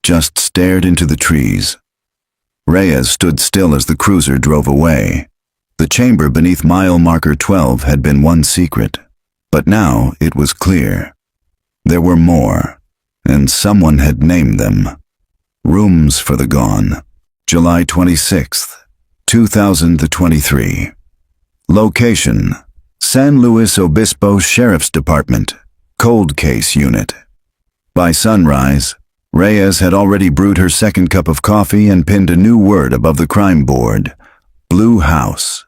Just stared into the trees. Reyes stood still as the cruiser drove away. The chamber beneath mile marker 12 had been one secret, but now it was clear. There were more, and someone had named them. Rooms for the Gone. July 26th, 2023. Location: San Luis Obispo Sheriff's Department, Cold Case Unit. By sunrise, Reyes had already brewed her second cup of coffee and pinned a new word above the crime board: Blue House.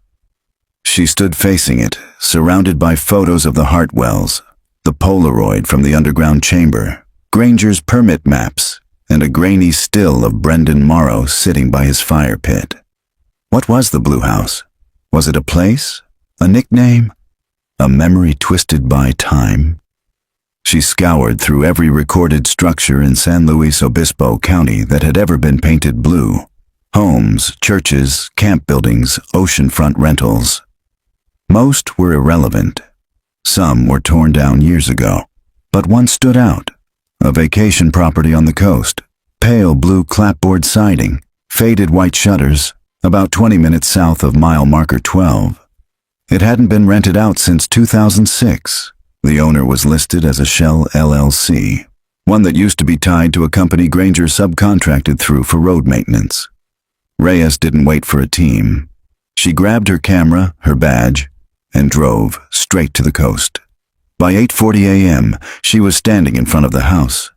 She stood facing it, surrounded by photos of the Hartwells, the Polaroid from the underground chamber, Granger's permit maps, and a grainy still of Brendan Morrow sitting by his fire pit. What was the Blue House? Was it a place? A nickname? A memory twisted by time? She scoured through every recorded structure in San Luis Obispo County that had ever been painted blue. Homes, churches, camp buildings, oceanfront rentals. Most were irrelevant. Some were torn down years ago, but one stood out. A vacation property on the coast, pale blue clapboard siding, faded white shutters, about 20 minutes south of mile marker 12. It hadn't been rented out since 2006. The owner was listed as a Shell LLC, one that used to be tied to a company Granger subcontracted through for road maintenance. Reyes didn't wait for a team. She grabbed her camera, her badge, and drove straight to the coast. By 8:40 a.m., she was standing in front of the house.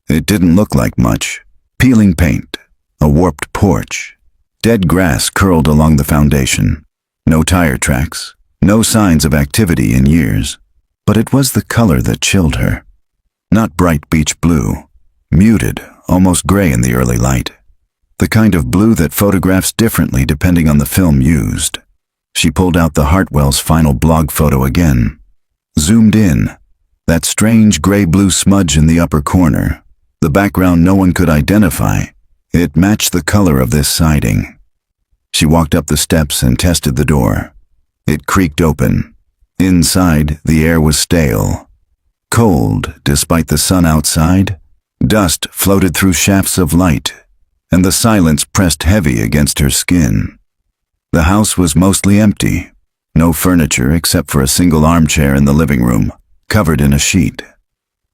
It didn't look like much. Peeling paint, a warped porch, dead grass curled along the foundation. No tire tracks, no signs of activity in years. But it was the color that chilled her. Not bright beach blue, muted, almost gray in the early light. The kind of blue that photographs differently depending on the film used. She pulled out the Hartwell's final blog photo again. Zoomed in. That strange gray-blue smudge in the upper corner. The background no one could identify. It matched the color of this siding. She walked up the steps and tested the door. It creaked open. Inside, the air was stale. Cold, despite the sun outside. Dust floated through shafts of light, and the silence pressed heavy against her skin. The house was mostly empty. No furniture except for a single armchair in the living room, covered in a sheet.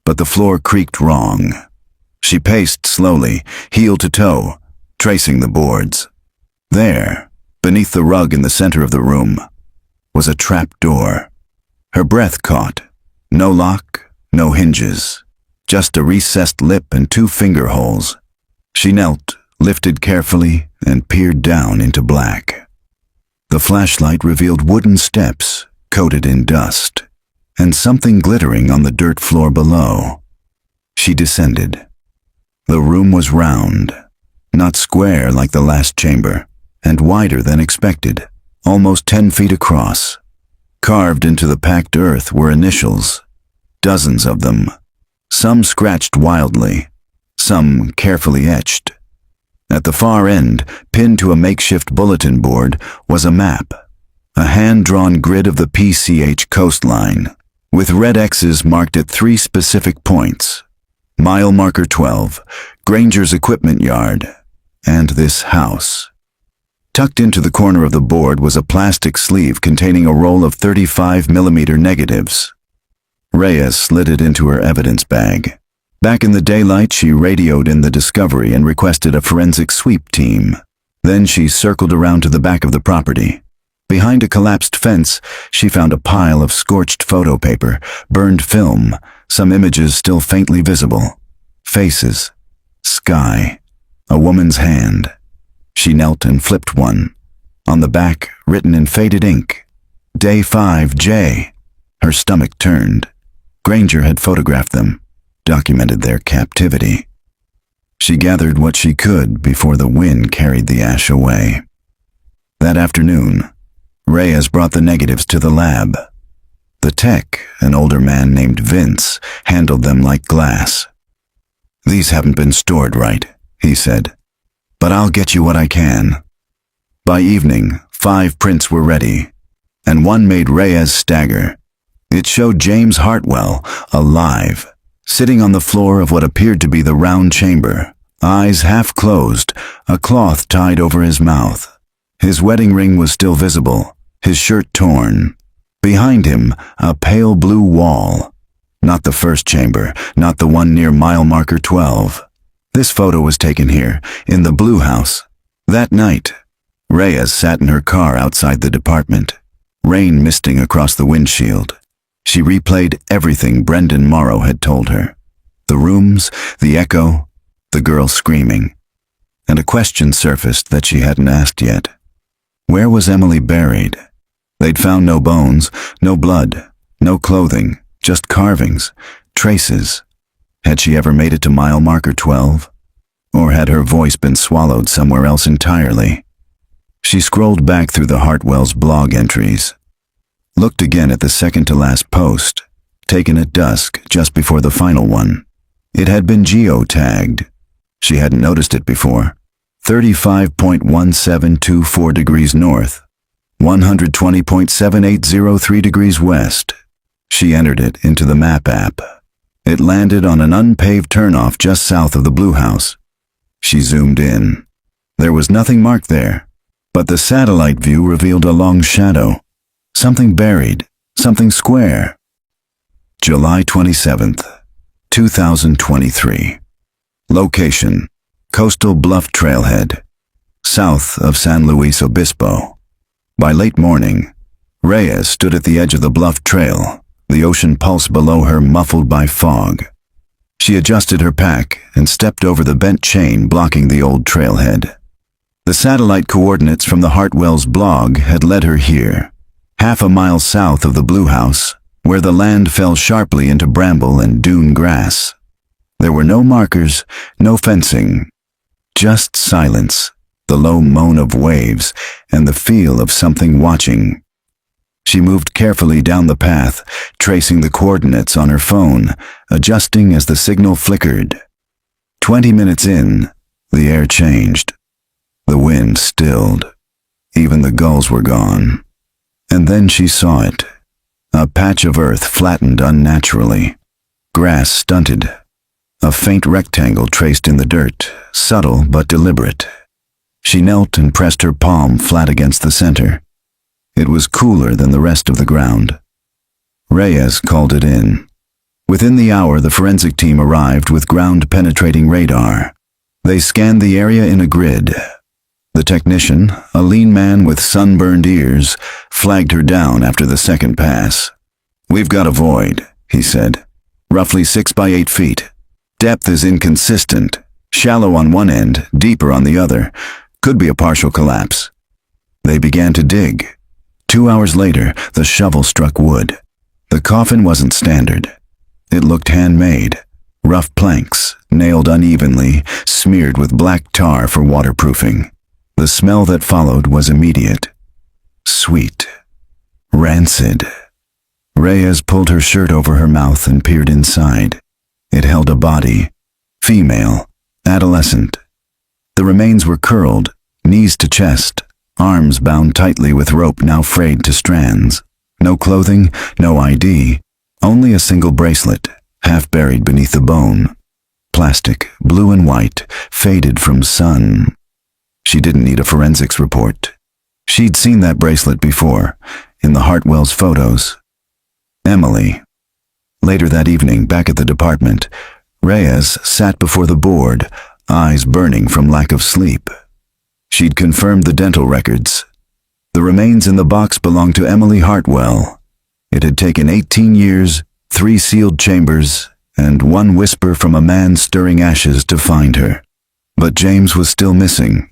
But the floor creaked wrong. She paced slowly, heel to toe, tracing the boards. There, beneath the rug in the center of the room, was a trap door. Her breath caught. No lock, no hinges. Just a recessed lip and 2 finger holes. She knelt, lifted carefully, and peered down into black. The flashlight revealed wooden steps, coated in dust, and something glittering on the dirt floor below. She descended. The room was round, not square like the last chamber, and wider than expected, almost 10 feet across. Carved into the packed earth were initials, dozens of them, some scratched wildly, some carefully etched. At the far end, pinned to a makeshift bulletin board, was a map, a hand-drawn grid of the PCH coastline, with red X's marked at 3 specific points: mile marker 12, Granger's equipment yard, and this house. Tucked into the corner of the board was a plastic sleeve containing a roll of 35mm negatives. Reyes slid it into her evidence bag. Back in the daylight, she radioed in the Discovery and requested a forensic sweep team. Then she circled around to the back of the property. Behind a collapsed fence, she found a pile of scorched photo paper, burned film, some images still faintly visible. Faces. Sky. A woman's hand. She knelt and flipped one. On the back, written in faded ink, Day 5J. Her stomach turned. Granger had photographed them, documented their captivity. She gathered what she could before the wind carried the ash away. That afternoon, Reyes brought the negatives to the lab. The tech, an older man named Vince, handled them like glass. "These haven't been stored right," he said, "but I'll get you what I can." By evening, 5 prints were ready, and one made Reyes stagger. It showed James Hartwell, alive, sitting on the floor of what appeared to be the round chamber, eyes half closed, a cloth tied over his mouth. His wedding ring was still visible, his shirt torn. Behind him, a pale blue wall. Not the first chamber, not the one near mile marker 12. This photo was taken here, in the Blue House. That night, Reyes sat in her car outside the department, rain misting across the windshield. She replayed everything Brendan Morrow had told her. The rooms, the echo, the girl screaming. And a question surfaced that she hadn't asked yet. Where was Emily buried? They'd found no bones, no blood, no clothing, just carvings, traces. Had she ever made it to mile marker 12? Or had her voice been swallowed somewhere else entirely? She scrolled back through the Hartwell's blog entries. Looked again at the second-to-last post, taken at dusk just before the final one. It had been geo-tagged. She hadn't noticed it before. 35.1724 degrees north, 120.7803 degrees west. She entered it into the map app. It landed on an unpaved turnoff just south of the Blue House. She zoomed in. There was nothing marked there, but the satellite view revealed a long shadow. Something buried, something square. July 27th, 2023. Location: Coastal Bluff Trailhead, south of San Luis Obispo. By late morning, Reyes stood at the edge of the bluff trail, the ocean pulse below her muffled by fog. She adjusted her pack and stepped over the bent chain blocking the old trailhead. The satellite coordinates from the Hartwell's blog had led her here, half a mile south of the Blue House, where the land fell sharply into bramble and dune grass. There were no markers, no fencing, just silence, the low moan of waves, and the feel of something watching. She moved carefully down the path, tracing the coordinates on her phone, adjusting as the signal flickered. 20 minutes in, the air changed. The wind stilled. Even the gulls were gone. And then she saw it. A patch of earth flattened unnaturally. Grass stunted. A faint rectangle traced in the dirt, subtle but deliberate. She knelt and pressed her palm flat against the center. It was cooler than the rest of the ground. Reyes called it in. Within the hour, the forensic team arrived with ground-penetrating radar. They scanned the area in a grid. The technician, a lean man with sunburned ears, flagged her down after the second pass. "We've got a void," he said. "Roughly 6 by 8 feet. Depth is inconsistent. Shallow on one end, deeper on the other. Could be a partial collapse." They began to dig. 2 hours later, the shovel struck wood. The coffin wasn't standard. It looked handmade. Rough planks, nailed unevenly, smeared with black tar for waterproofing. The smell that followed was immediate. Sweet. Rancid. Reyes pulled her shirt over her mouth and peered inside. It held a body. Female. Adolescent. The remains were curled, knees to chest, arms bound tightly with rope now frayed to strands. No clothing, no ID, only a single bracelet, half buried beneath the bone. Plastic, blue and white, faded from sun. She didn't need a forensics report. She'd seen that bracelet before, in the Hartwell's photos. Emily. Later that evening, back at the department, Reyes sat before the board, eyes burning from lack of sleep. She'd confirmed the dental records. The remains in the box belonged to Emily Hartwell. It had taken 18 years, 3 sealed chambers, and 1 whisper from a man stirring ashes to find her. But James was still missing,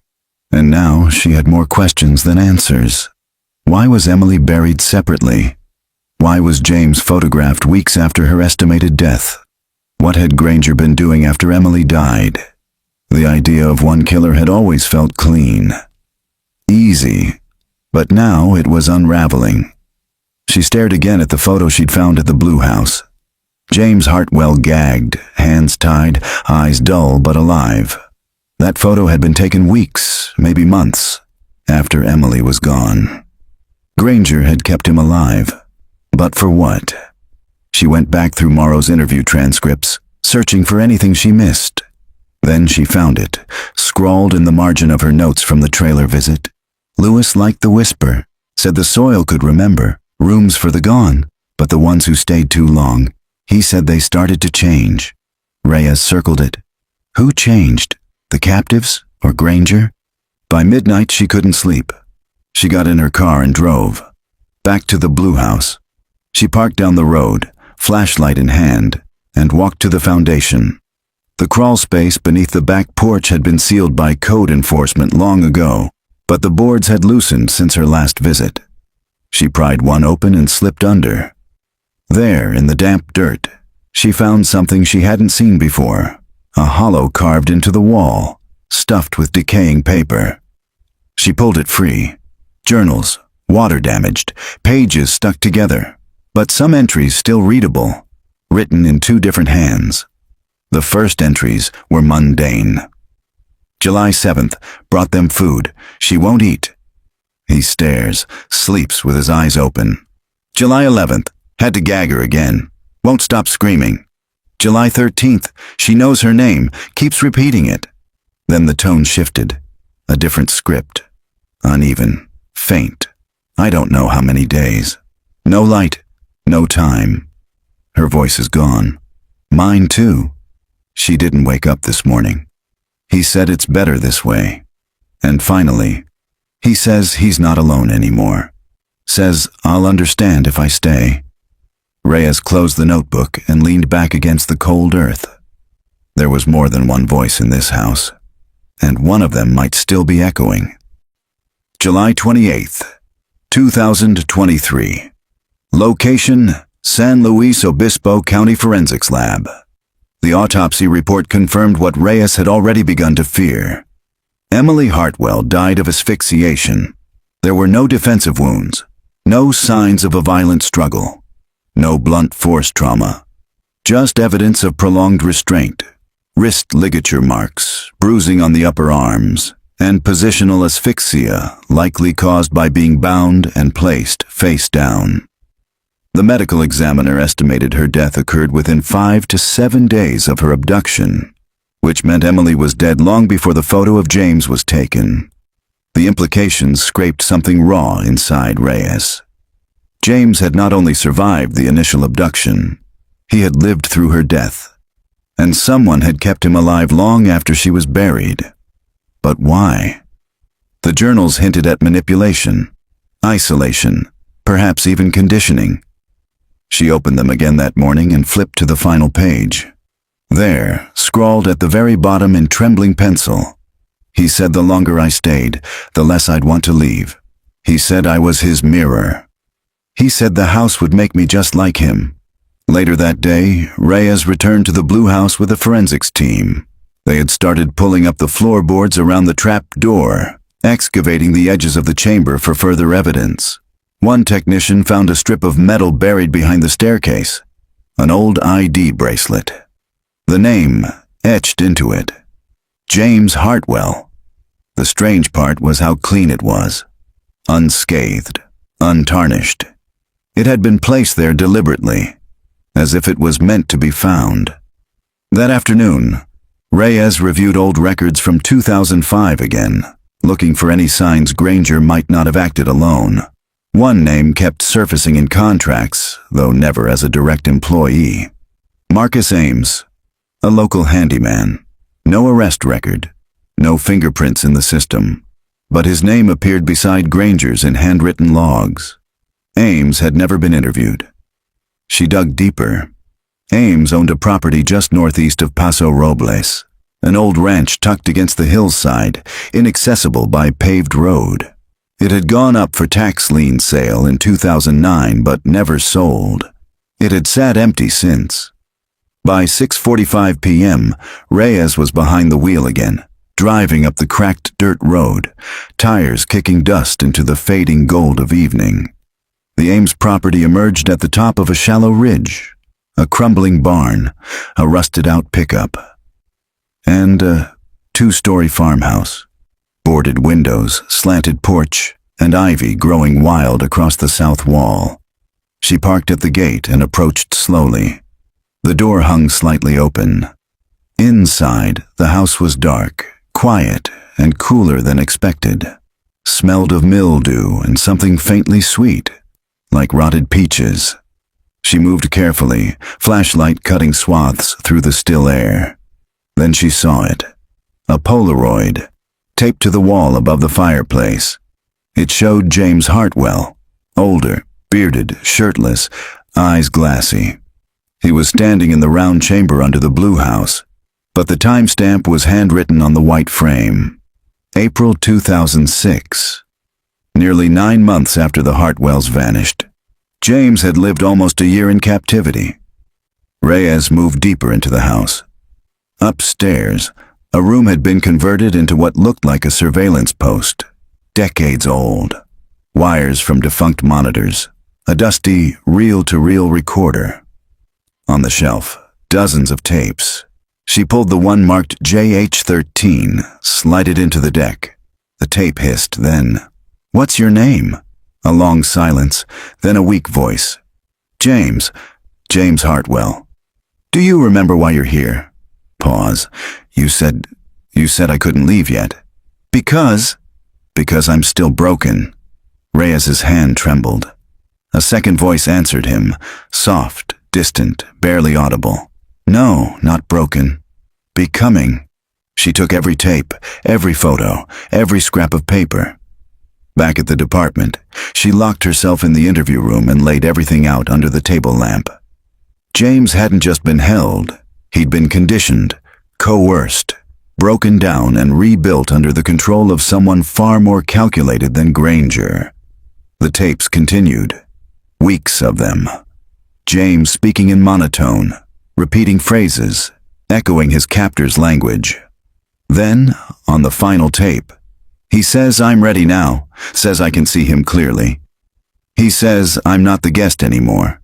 and now she had more questions than answers. Why was Emily buried separately? Why was James photographed weeks after her estimated death? What had Granger been doing after Emily died? The idea of one killer had always felt clean. Easy. But now it was unraveling. She stared again at the photo she'd found at the Blue House. James Hartwell gagged, hands tied, eyes dull but alive. That photo had been taken weeks, maybe months, after Emily was gone. Granger had kept him alive. But for what? She went back through Morrow's interview transcripts, searching for anything she missed. Then she found it, scrawled in the margin of her notes from the trailer visit. Lewis liked the whisper, said the soil could remember, rooms for the gone, but the ones who stayed too long, he said they started to change. Reyes circled it. Who changed? The captives or Granger? By midnight she couldn't sleep. She got in her car and drove. Back to the Blue House. She parked down the road, flashlight in hand, and walked to the foundation. The crawl space beneath the back porch had been sealed by code enforcement long ago, but the boards had loosened since her last visit. She pried one open and slipped under. There, in the damp dirt, she found something she hadn't seen before, a hollow carved into the wall, stuffed with decaying paper. She pulled it free. Journals, water-damaged, pages stuck together, but some entries still readable, written in 2 different hands. The first entries were mundane. July 7th, brought them food. She won't eat. He stares, sleeps with his eyes open. July 11th, had to gag her again. Won't stop screaming. July 13th, she knows her name, keeps repeating it. Then the tone shifted. A different script. Uneven, faint. I don't know how many days. No light, no time. Her voice is gone. Mine too. She didn't wake up this morning. He said it's better this way. And finally, he says he's not alone anymore. Says I'll understand if I stay. Reyes closed the notebook and leaned back against the cold earth. There was more than one voice in this house, and one of them might still be echoing. July 28th, 2023. Location, San Luis Obispo County Forensics Lab. The autopsy report confirmed what Reyes had already begun to fear. Emily Hartwell died of asphyxiation. There were no defensive wounds, no signs of a violent struggle, no blunt force trauma, just evidence of prolonged restraint, wrist ligature marks, bruising on the upper arms, and positional asphyxia likely caused by being bound and placed face down. The medical examiner estimated her death occurred within 5 to 7 days of her abduction, which meant Emily was dead long before the photo of James was taken. The implications scraped something raw inside Reyes. James had not only survived the initial abduction, he had lived through her death, and someone had kept him alive long after she was buried. But why? The journals hinted at manipulation, isolation, perhaps even conditioning. She opened them again that morning and flipped to the final page. There, scrawled at the very bottom in trembling pencil, he said the longer I stayed, the less I'd want to leave. He said I was his mirror. He said the house would make me just like him. Later that day, Reyes returned to the Blue House with a forensics team. They had started pulling up the floorboards around the trap door, excavating the edges of the chamber for further evidence. One technician found a strip of metal buried behind the staircase, an old ID bracelet. The name etched into it, James Hartwell. The strange part was how clean it was, unscathed, untarnished. It had been placed there deliberately, as if it was meant to be found. That afternoon, Reyes reviewed old records from 2005 again, looking for any signs Granger might not have acted alone. One name kept surfacing in contracts, though never as a direct employee. Marcus Ames, a local handyman. No arrest record, no fingerprints in the system, but his name appeared beside Granger's in handwritten logs. Ames had never been interviewed. She dug deeper. Ames owned a property just northeast of Paso Robles, an old ranch tucked against the hillside, inaccessible by paved road. It had gone up for tax lien sale in 2009 but never sold. It had sat empty since. By 6:45 p.m., Reyes was behind the wheel again, driving up the cracked dirt road, tires kicking dust into the fading gold of evening. The Ames property emerged at the top of a shallow ridge, a crumbling barn, a rusted-out pickup, and a 2-story farmhouse. Boarded windows, slanted porch, and ivy growing wild across the south wall. She parked at the gate and approached slowly. The door hung slightly open. Inside, the house was dark, quiet, and cooler than expected. Smelled of mildew and something faintly sweet, like rotted peaches. She moved carefully, flashlight cutting swaths through the still air. Then she saw it. A Polaroid, taped to the wall above the fireplace. It showed James Hartwell, older, bearded, shirtless, eyes glassy. He was standing in the round chamber under the Blue House, but the timestamp was handwritten on the white frame. April 2006. Nearly 9 months after the Hartwells vanished. James had lived almost a year in captivity. Reyes moved deeper into the house. Upstairs, a room had been converted into what looked like a surveillance post, decades old. Wires from defunct monitors, a dusty reel-to-reel recorder. On the shelf, dozens of tapes. She pulled the one marked JH13, slid it into the deck. The tape hissed, then, "What's your name?" A long silence, then a weak voice. "James Hartwell. Do you remember why you're here?" Pause. You said I couldn't leave yet." Because I'm still broken." Reyes's hand trembled. A second voice answered him, soft, distant, barely audible. "No, not broken. Becoming." She took every tape, every photo, every scrap of paper. Back at the department, she locked herself in the interview room and laid everything out under the table lamp. James hadn't just been held. He'd been conditioned, coerced, broken down and rebuilt under the control of someone far more calculated than Granger. The tapes continued. Weeks of them. James speaking in monotone, repeating phrases, echoing his captor's language. Then, on the final tape, he says I'm ready now, says I can see him clearly. He says I'm not the guest anymore.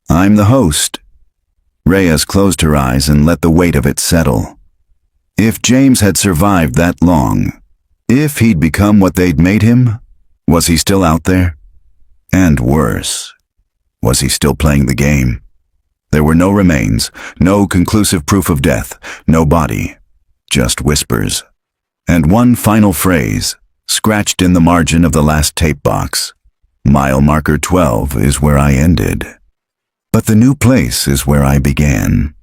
I'm the host. Reyes closed her eyes and let the weight of it settle. If James had survived that long, if he'd become what they'd made him, was he still out there? And worse, was he still playing the game? There were no remains, no conclusive proof of death, no body, just whispers. And one final phrase, scratched in the margin of the last tape box. Mile marker 12 is where I ended. But the new place is where I began.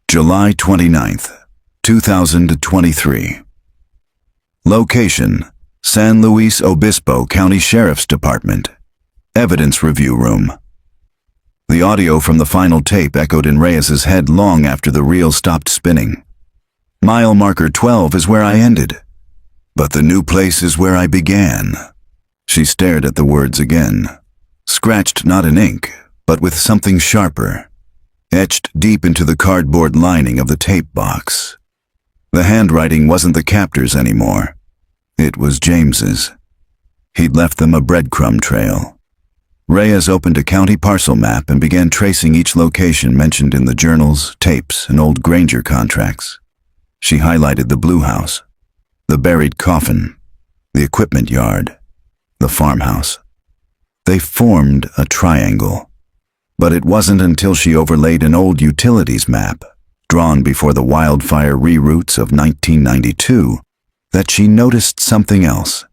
July 29th, 2023. Location: San Luis Obispo County Sheriff's Department. Evidence Review Room. The audio from the final tape echoed in Reyes's head long after the reel stopped spinning. Mile marker 12 is where I ended. But the new place is where I began. She stared at the words again. Scratched not in ink, but with something sharper. Etched deep into the cardboard lining of the tape box. The handwriting wasn't the captor's anymore. It was James's. He'd left them a breadcrumb trail. Reyes opened a county parcel map and began tracing each location mentioned in the journals, tapes, and old Granger contracts. She highlighted the blue house, the buried coffin, the equipment yard, the farmhouse. They formed a triangle. But it wasn't until she overlaid an old utilities map, drawn before the wildfire reroutes of 1992, that she noticed something else.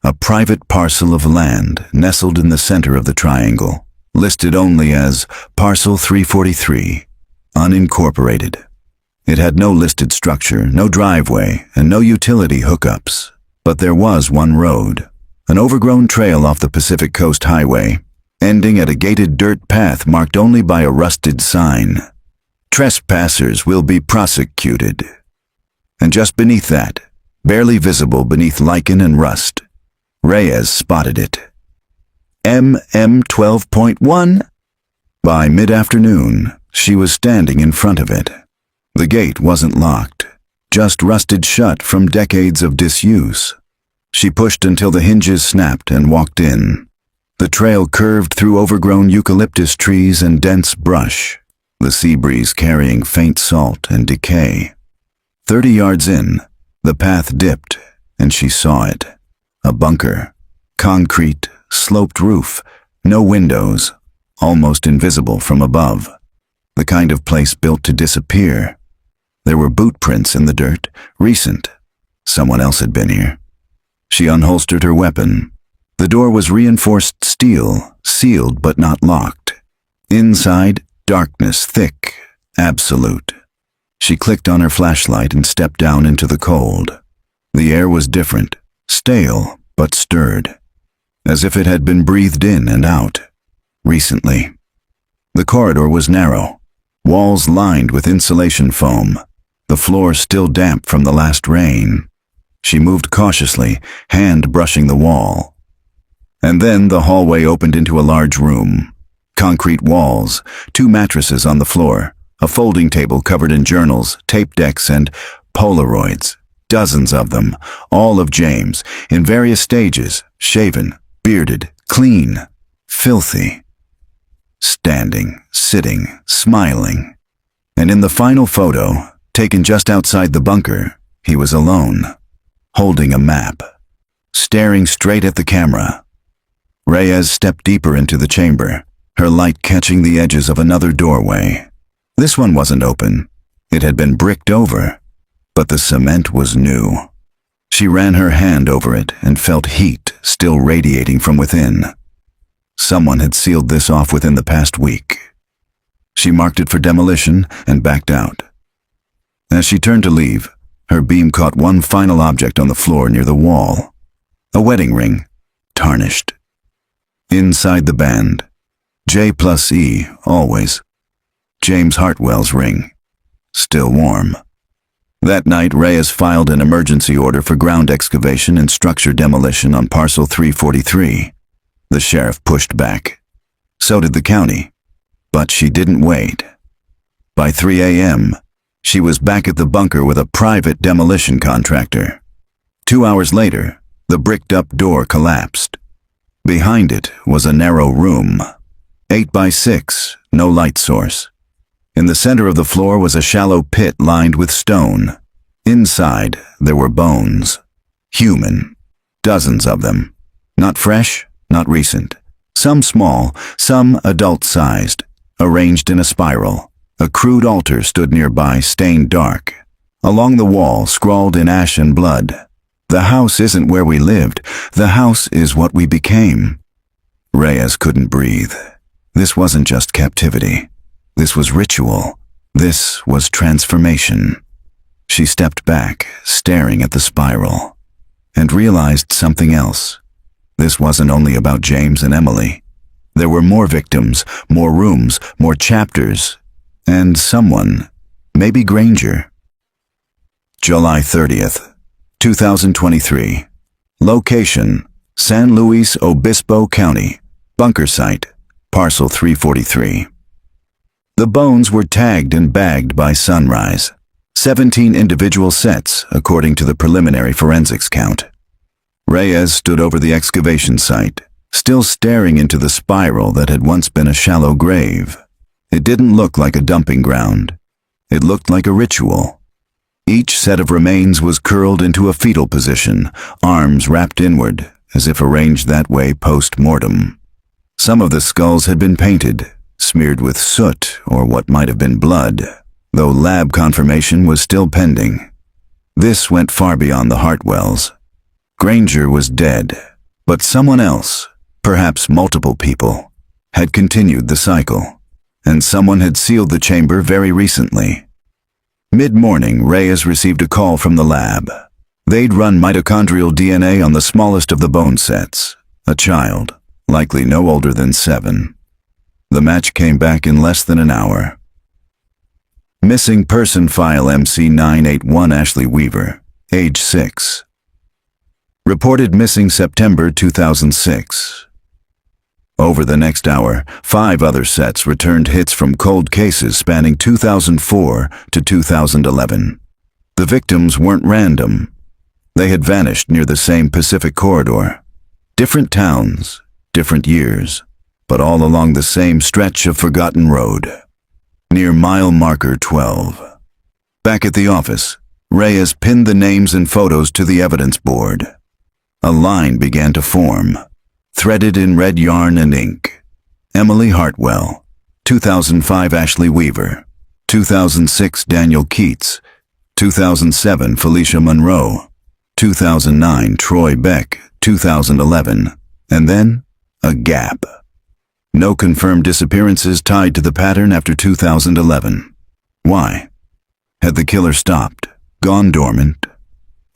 A private parcel of land nestled in the center of the triangle, listed only as Parcel 343, unincorporated. It had no listed structure, no driveway, and no utility hookups. But there was one road, an overgrown trail off the Pacific Coast Highway, ending at a gated dirt path marked only by a rusted sign. Trespassers will be prosecuted. And just beneath that, barely visible beneath lichen and rust, Reyes spotted it. MM 12.1? By mid-afternoon, she was standing in front of it. The gate wasn't locked, just rusted shut from decades of disuse. She pushed until the hinges snapped and walked in. The trail curved through overgrown eucalyptus trees and dense brush, the sea breeze carrying faint salt and decay. 30 yards in, the path dipped, and she saw it. A bunker. Concrete, sloped roof, no windows, almost invisible from above. The kind of place built to disappear. There were boot prints in the dirt, recent. Someone else had been here. She unholstered her weapon. The door was reinforced steel, sealed but not locked. Inside, darkness thick, absolute. She clicked on her flashlight and stepped down into the cold. The air was different, stale but stirred, as if it had been breathed in and out, recently. The corridor was narrow, walls lined with insulation foam, the floor still damp from the last rain. She moved cautiously, hand brushing the wall. And then the hallway opened into a large room. Concrete walls, 2 mattresses on the floor, a folding table covered in journals, tape decks, and Polaroids. Dozens of them, all of James, in various stages, shaven, bearded, clean, filthy. Standing, sitting, smiling. And in the final photo, taken just outside the bunker, he was alone, holding a map, staring straight at the camera. Reyes stepped deeper into the chamber, her light catching the edges of another doorway. This one wasn't open. It had been bricked over, but the cement was new. She ran her hand over it and felt heat still radiating from within. Someone had sealed this off within the past week. She marked it for demolition and backed out. As she turned to leave, her beam caught one final object on the floor near the wall. A wedding ring, tarnished. Inside the band, J+E, always. James Hartwell's ring, still warm. That night, Reyes filed an emergency order for ground excavation and structure demolition on Parcel 343. The sheriff pushed back. So did the county. But she didn't wait. By 3 a.m., she was back at the bunker with a private demolition contractor. 2 hours later, the bricked-up door collapsed. Behind it was a narrow room, 8 by 6, no light source. In the center of the floor was a shallow pit lined with stone, Inside, there were bones. Human. Dozens of them. Not fresh, not recent. Some small, some adult-sized, arranged in a spiral. A crude altar stood nearby, stained dark. Along the wall, scrawled in ash and blood, "The house isn't where we lived. The house is what we became." Reyes couldn't breathe. This wasn't just captivity. This was ritual. This was transformation. She stepped back, staring at the spiral, and realized something else. This wasn't only about James and Emily. There were more victims, more rooms, more chapters, and someone, maybe Granger. July 30th, 2023. Location, San Luis Obispo County. Bunker site, parcel 343. The bones were tagged and bagged by sunrise. 17 individual sets, according to the preliminary forensics count. Reyes stood over the excavation site, still staring into the spiral that had once been a shallow grave. It didn't look like a dumping ground. It looked like a ritual. Each set of remains was curled into a fetal position, arms wrapped inward, as if arranged that way post-mortem. Some of the skulls had been painted, smeared with soot or what might have been blood, though lab confirmation was still pending. This went far beyond the Hartwells. Granger was dead, but someone else, perhaps multiple people, had continued the cycle, and someone had sealed the chamber very recently. Mid-morning, Reyes received a call from the lab. They'd run mitochondrial DNA on the smallest of the bone sets, a child, likely no older than 7. The match came back in less than an hour. Missing person file MC981 Ashley Weaver, age 6. Reported missing September 2006. Over the next hour, 5 other sets returned hits from cold cases spanning 2004 to 2011. The victims weren't random. They had vanished near the same Pacific corridor. Different towns, different years, but all along the same stretch of forgotten road. Near mile marker 12. Back at the office, Reyes pinned the names and photos to the evidence board. A line began to form, threaded in red yarn and ink. Emily Hartwell, 2005 Ashley Weaver, 2006 Daniel Keats, 2007 Felicia Monroe, 2009 Troy Beck, 2011, and then a gap. No confirmed disappearances tied to the pattern after 2011. Why? Had the killer stopped, gone dormant,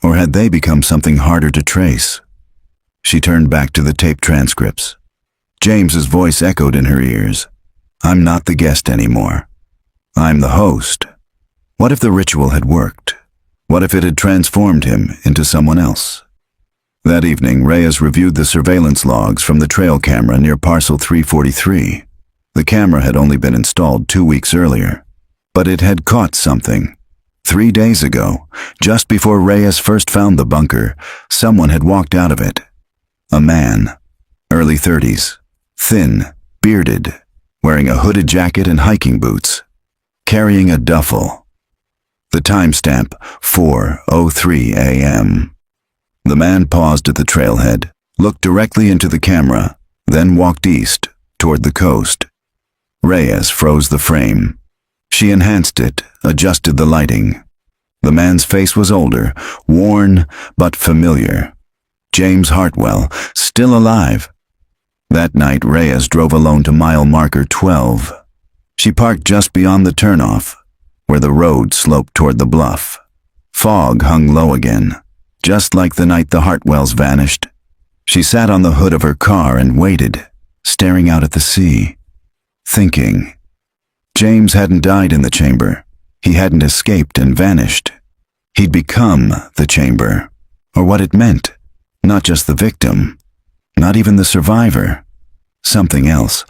or had they become something harder to trace? She turned back to the tape transcripts. James's voice echoed in her ears. "I'm not the guest anymore. I'm the host." What if the ritual had worked? What if it had transformed him into someone else? That evening, Reyes reviewed the surveillance logs from the trail camera near parcel 343. The camera had only been installed 2 weeks earlier, but it had caught something. 3 days ago, just before Reyes first found the bunker, someone had walked out of it. A man, early 30s, thin, bearded, wearing a hooded jacket and hiking boots, carrying a duffel. The timestamp, 4:03 a.m. The man paused at the trailhead, looked directly into the camera, then walked east, toward the coast. Reyes froze the frame. She enhanced it, adjusted the lighting. The man's face was older, worn, but familiar. James Hartwell, still alive. That night, Reyes drove alone to mile marker 12. She parked just beyond the turnoff, where the road sloped toward the bluff. Fog hung low again, just like the night the Hartwells vanished. She sat on the hood of her car and waited, staring out at the sea, thinking. James hadn't died in the chamber. He hadn't escaped and vanished. He'd become the chamber, or what it meant. Not just the victim, not even the survivor. Something else.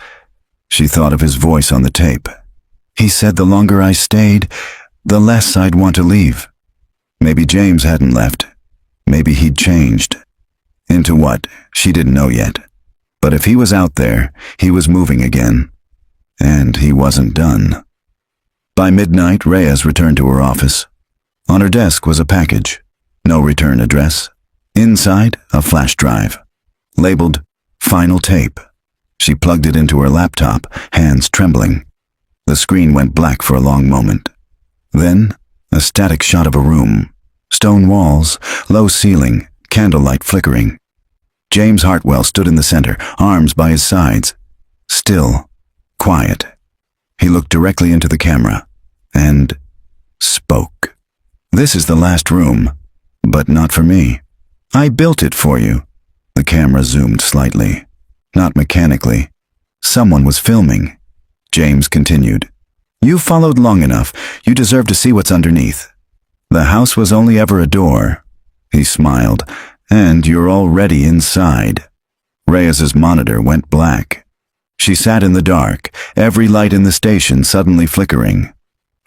She thought of his voice on the tape. He said the longer I stayed, the less I'd want to leave. Maybe James hadn't left. Maybe he'd changed. Into what? She didn't know yet. But if he was out there, he was moving again. And he wasn't done. By midnight, Reyes returned to her office. On her desk was a package. No return address. Inside, a flash drive. Labeled, Final Tape. She plugged it into her laptop, hands trembling. The screen went black for a long moment. Then, a static shot of a room. Stone walls, low ceiling, candlelight flickering. James Hartwell stood in the center, arms by his sides. Still, quiet. He looked directly into the camera and spoke. "This is the last room, but not for me. I built it for you." The camera zoomed slightly, not mechanically. Someone was filming. James continued. "You followed long enough. You deserve to see what's underneath. The house was only ever a door." He smiled. "And you're already inside." Reyes's monitor went black. She sat in the dark, every light in the station suddenly flickering.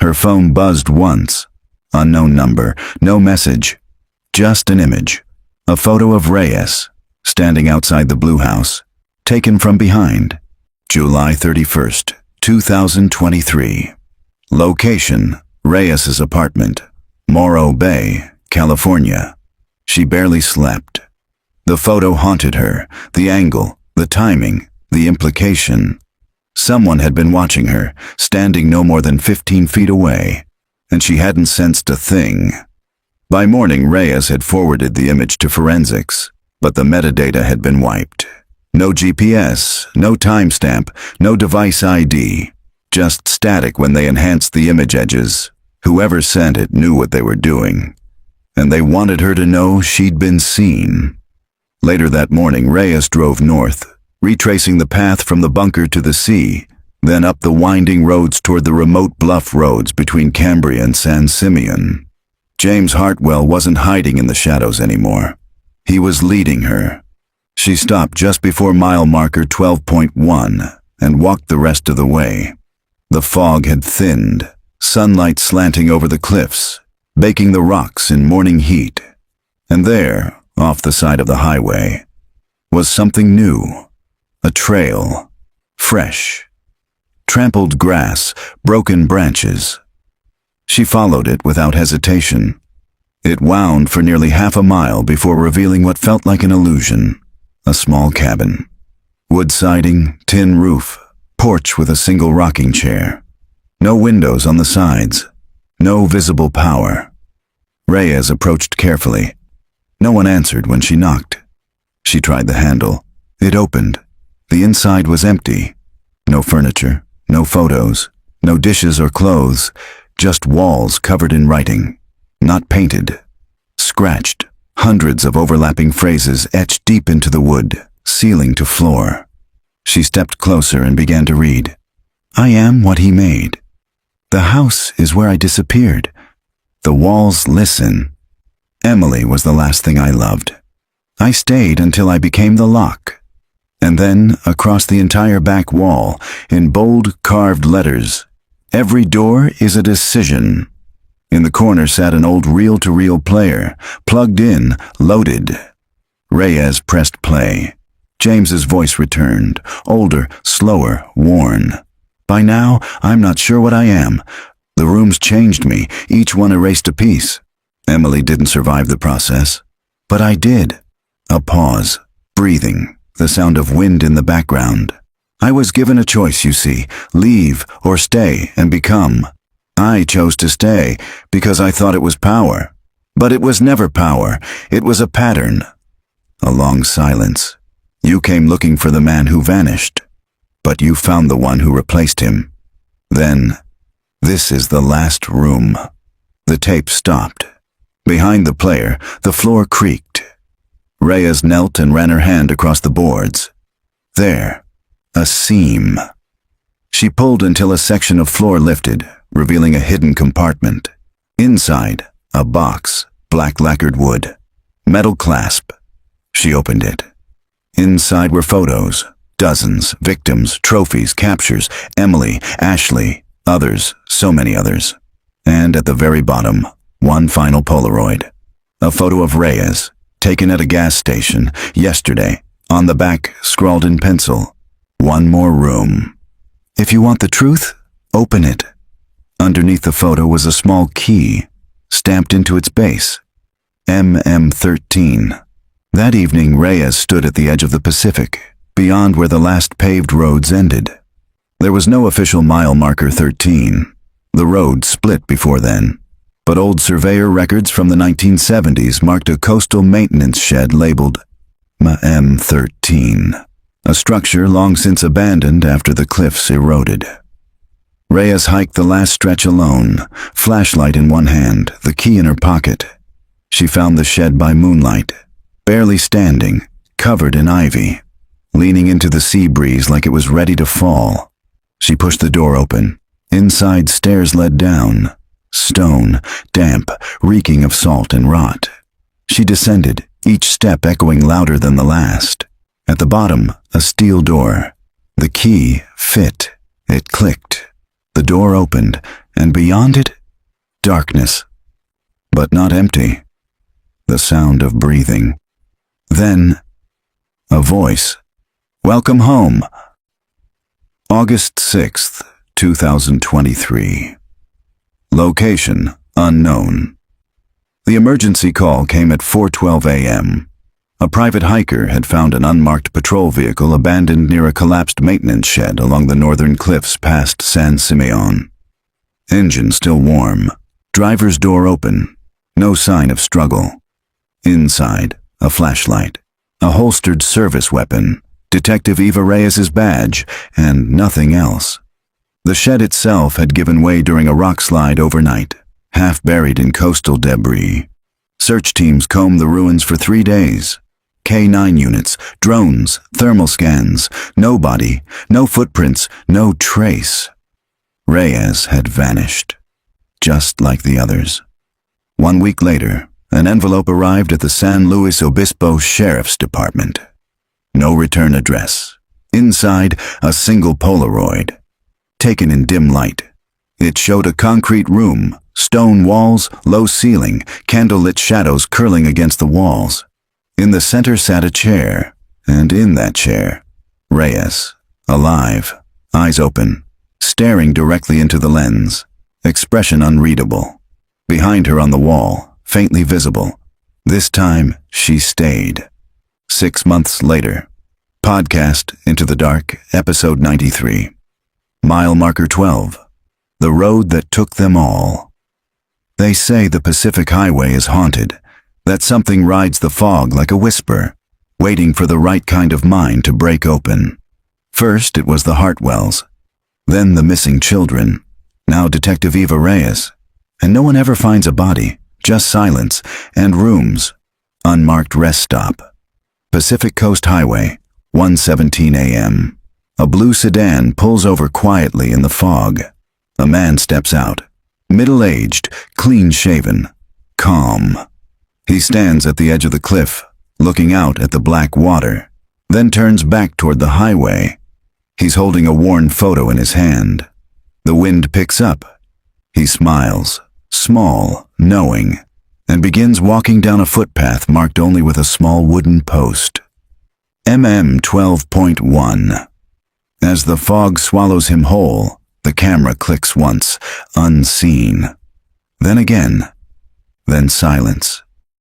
Her phone buzzed once. Unknown number, no message. Just an image. A photo of Reyes, standing outside the Blue House, taken from behind. July 31st, 2023. Location, Reyes's apartment, Morro Bay, California. She barely slept. The photo haunted her, the angle, the timing, the implication. Someone had been watching her, standing no more than 15 feet away, and she hadn't sensed a thing. By morning, Reyes had forwarded the image to forensics, but the metadata had been wiped. No GPS, no timestamp, no device ID, just static when they enhanced the image edges. Whoever sent it knew what they were doing, and they wanted her to know she'd been seen. Later that morning, Reyes drove north, retracing the path from the bunker to the sea, then up the winding roads toward the remote bluff roads between Cambria and San Simeon. James Hartwell wasn't hiding in the shadows anymore. He was leading her. She stopped just before mile marker 12.1 and walked the rest of the way. The fog had thinned, sunlight slanting over the cliffs, baking the rocks in morning heat. And there, off the side of the highway, was something new. A trail, fresh. Trampled grass, broken branches. She followed it without hesitation. It wound for nearly half a mile before revealing what felt like an illusion. A small cabin. Wood siding, tin roof, porch with a single rocking chair. No windows on the sides. No visible power. Reyes approached carefully. No one answered when she knocked. She tried the handle. It opened. The inside was empty. No furniture, no photos, no dishes or clothes, just walls covered in writing. Not painted. Scratched. Hundreds of overlapping phrases etched deep into the wood, ceiling to floor. She stepped closer and began to read. "I am what he made. The house is where I disappeared. The walls listen. Emily was the last thing I loved. I stayed until I became the lock." And then, across the entire back wall, in bold carved letters, "Every door is a decision." In the corner sat an old reel-to-reel player, plugged in, loaded. Reyes pressed play. James's voice returned, older, slower, worn. "By now, I'm not sure what I am. The rooms changed me, each one erased a piece. Emily didn't survive the process, but I did." A pause, breathing. The sound of wind in the background. "I was given a choice, you see, leave or stay and become. I chose to stay because I thought it was power. But it was never power, it was a pattern." A long silence. "You came looking for the man who vanished, but you found the one who replaced him. Then, this is the last room." The tape stopped. Behind the player, the floor creaked. Reyes knelt and ran her hand across the boards. There, a seam. She pulled until a section of floor lifted, revealing a hidden compartment. Inside, a box, black lacquered wood. Metal clasp. She opened it. Inside were photos. Dozens, victims, trophies, captures, Emily, Ashley, others, so many others. And at the very bottom, one final Polaroid. A photo of Reyes, taken at a gas station, yesterday. On the back, scrawled in pencil, "One more room. If you want the truth, open it." Underneath the photo was a small key, stamped into its base. MM13. That evening, Reyes stood at the edge of the Pacific, beyond where the last paved roads ended. There was no official mile marker 13. The road split before then, but old surveyor records from the 1970s marked a coastal maintenance shed labeled M13, a structure long since abandoned after the cliffs eroded. Reyes hiked the last stretch alone, flashlight in one hand, the key in her pocket. She found the shed by moonlight, barely standing, covered in ivy, leaning into the sea breeze like it was ready to fall. She pushed the door open. Inside, stairs led down, stone, damp, reeking of salt and rot. She descended, each step echoing louder than the last. At the bottom, a steel door. The key fit. It clicked. The door opened, and beyond it, darkness. But not empty. The sound of breathing. Then, a voice. "Welcome home." August 6th, 2023. Location unknown. The emergency call came at 4:12 a.m. A private hiker had found an unmarked patrol vehicle abandoned near a collapsed maintenance shed along the northern cliffs past San Simeon. Engine still warm. Driver's door open. No sign of struggle. Inside, a flashlight. A holstered service weapon. Detective Eva Reyes's badge, and nothing else. The shed itself had given way during a rock slide overnight, half buried in coastal debris. Search teams combed the ruins for 3 days. K9 units, drones, thermal scans, no body, no footprints, no trace. Reyes had vanished, just like the others. 1 week later, an envelope arrived at the San Luis Obispo Sheriff's Department. No return address. Inside, a single Polaroid, taken in dim light. It showed a concrete room, stone walls, low ceiling, candlelit shadows curling against the walls. In the center sat a chair, and in that chair, Reyes, alive, eyes open, staring directly into the lens, expression unreadable. Behind her on the wall, faintly visible. This time, she stayed. 6 months later. Podcast Into the Dark, episode 93. Mile marker 12. The road that took them all. They say the Pacific Highway is haunted, that something rides the fog like a whisper, waiting for the right kind of mind to break open. First it was the Hartwells, then the missing children, now Detective Eva Reyes, and no one ever finds a body, just silence and rooms. Unmarked rest stop. Pacific Coast Highway, 1:17 a.m. A blue sedan pulls over quietly in the fog. A man steps out, middle-aged, clean-shaven, calm. He stands at the edge of the cliff, looking out at the black water, then turns back toward the highway. He's holding a worn photo in his hand. The wind picks up. He smiles, small, knowing, and begins walking down a footpath marked only with a small wooden post. MM12.1. As the fog swallows him whole, the camera clicks once, unseen. Then again, then silence.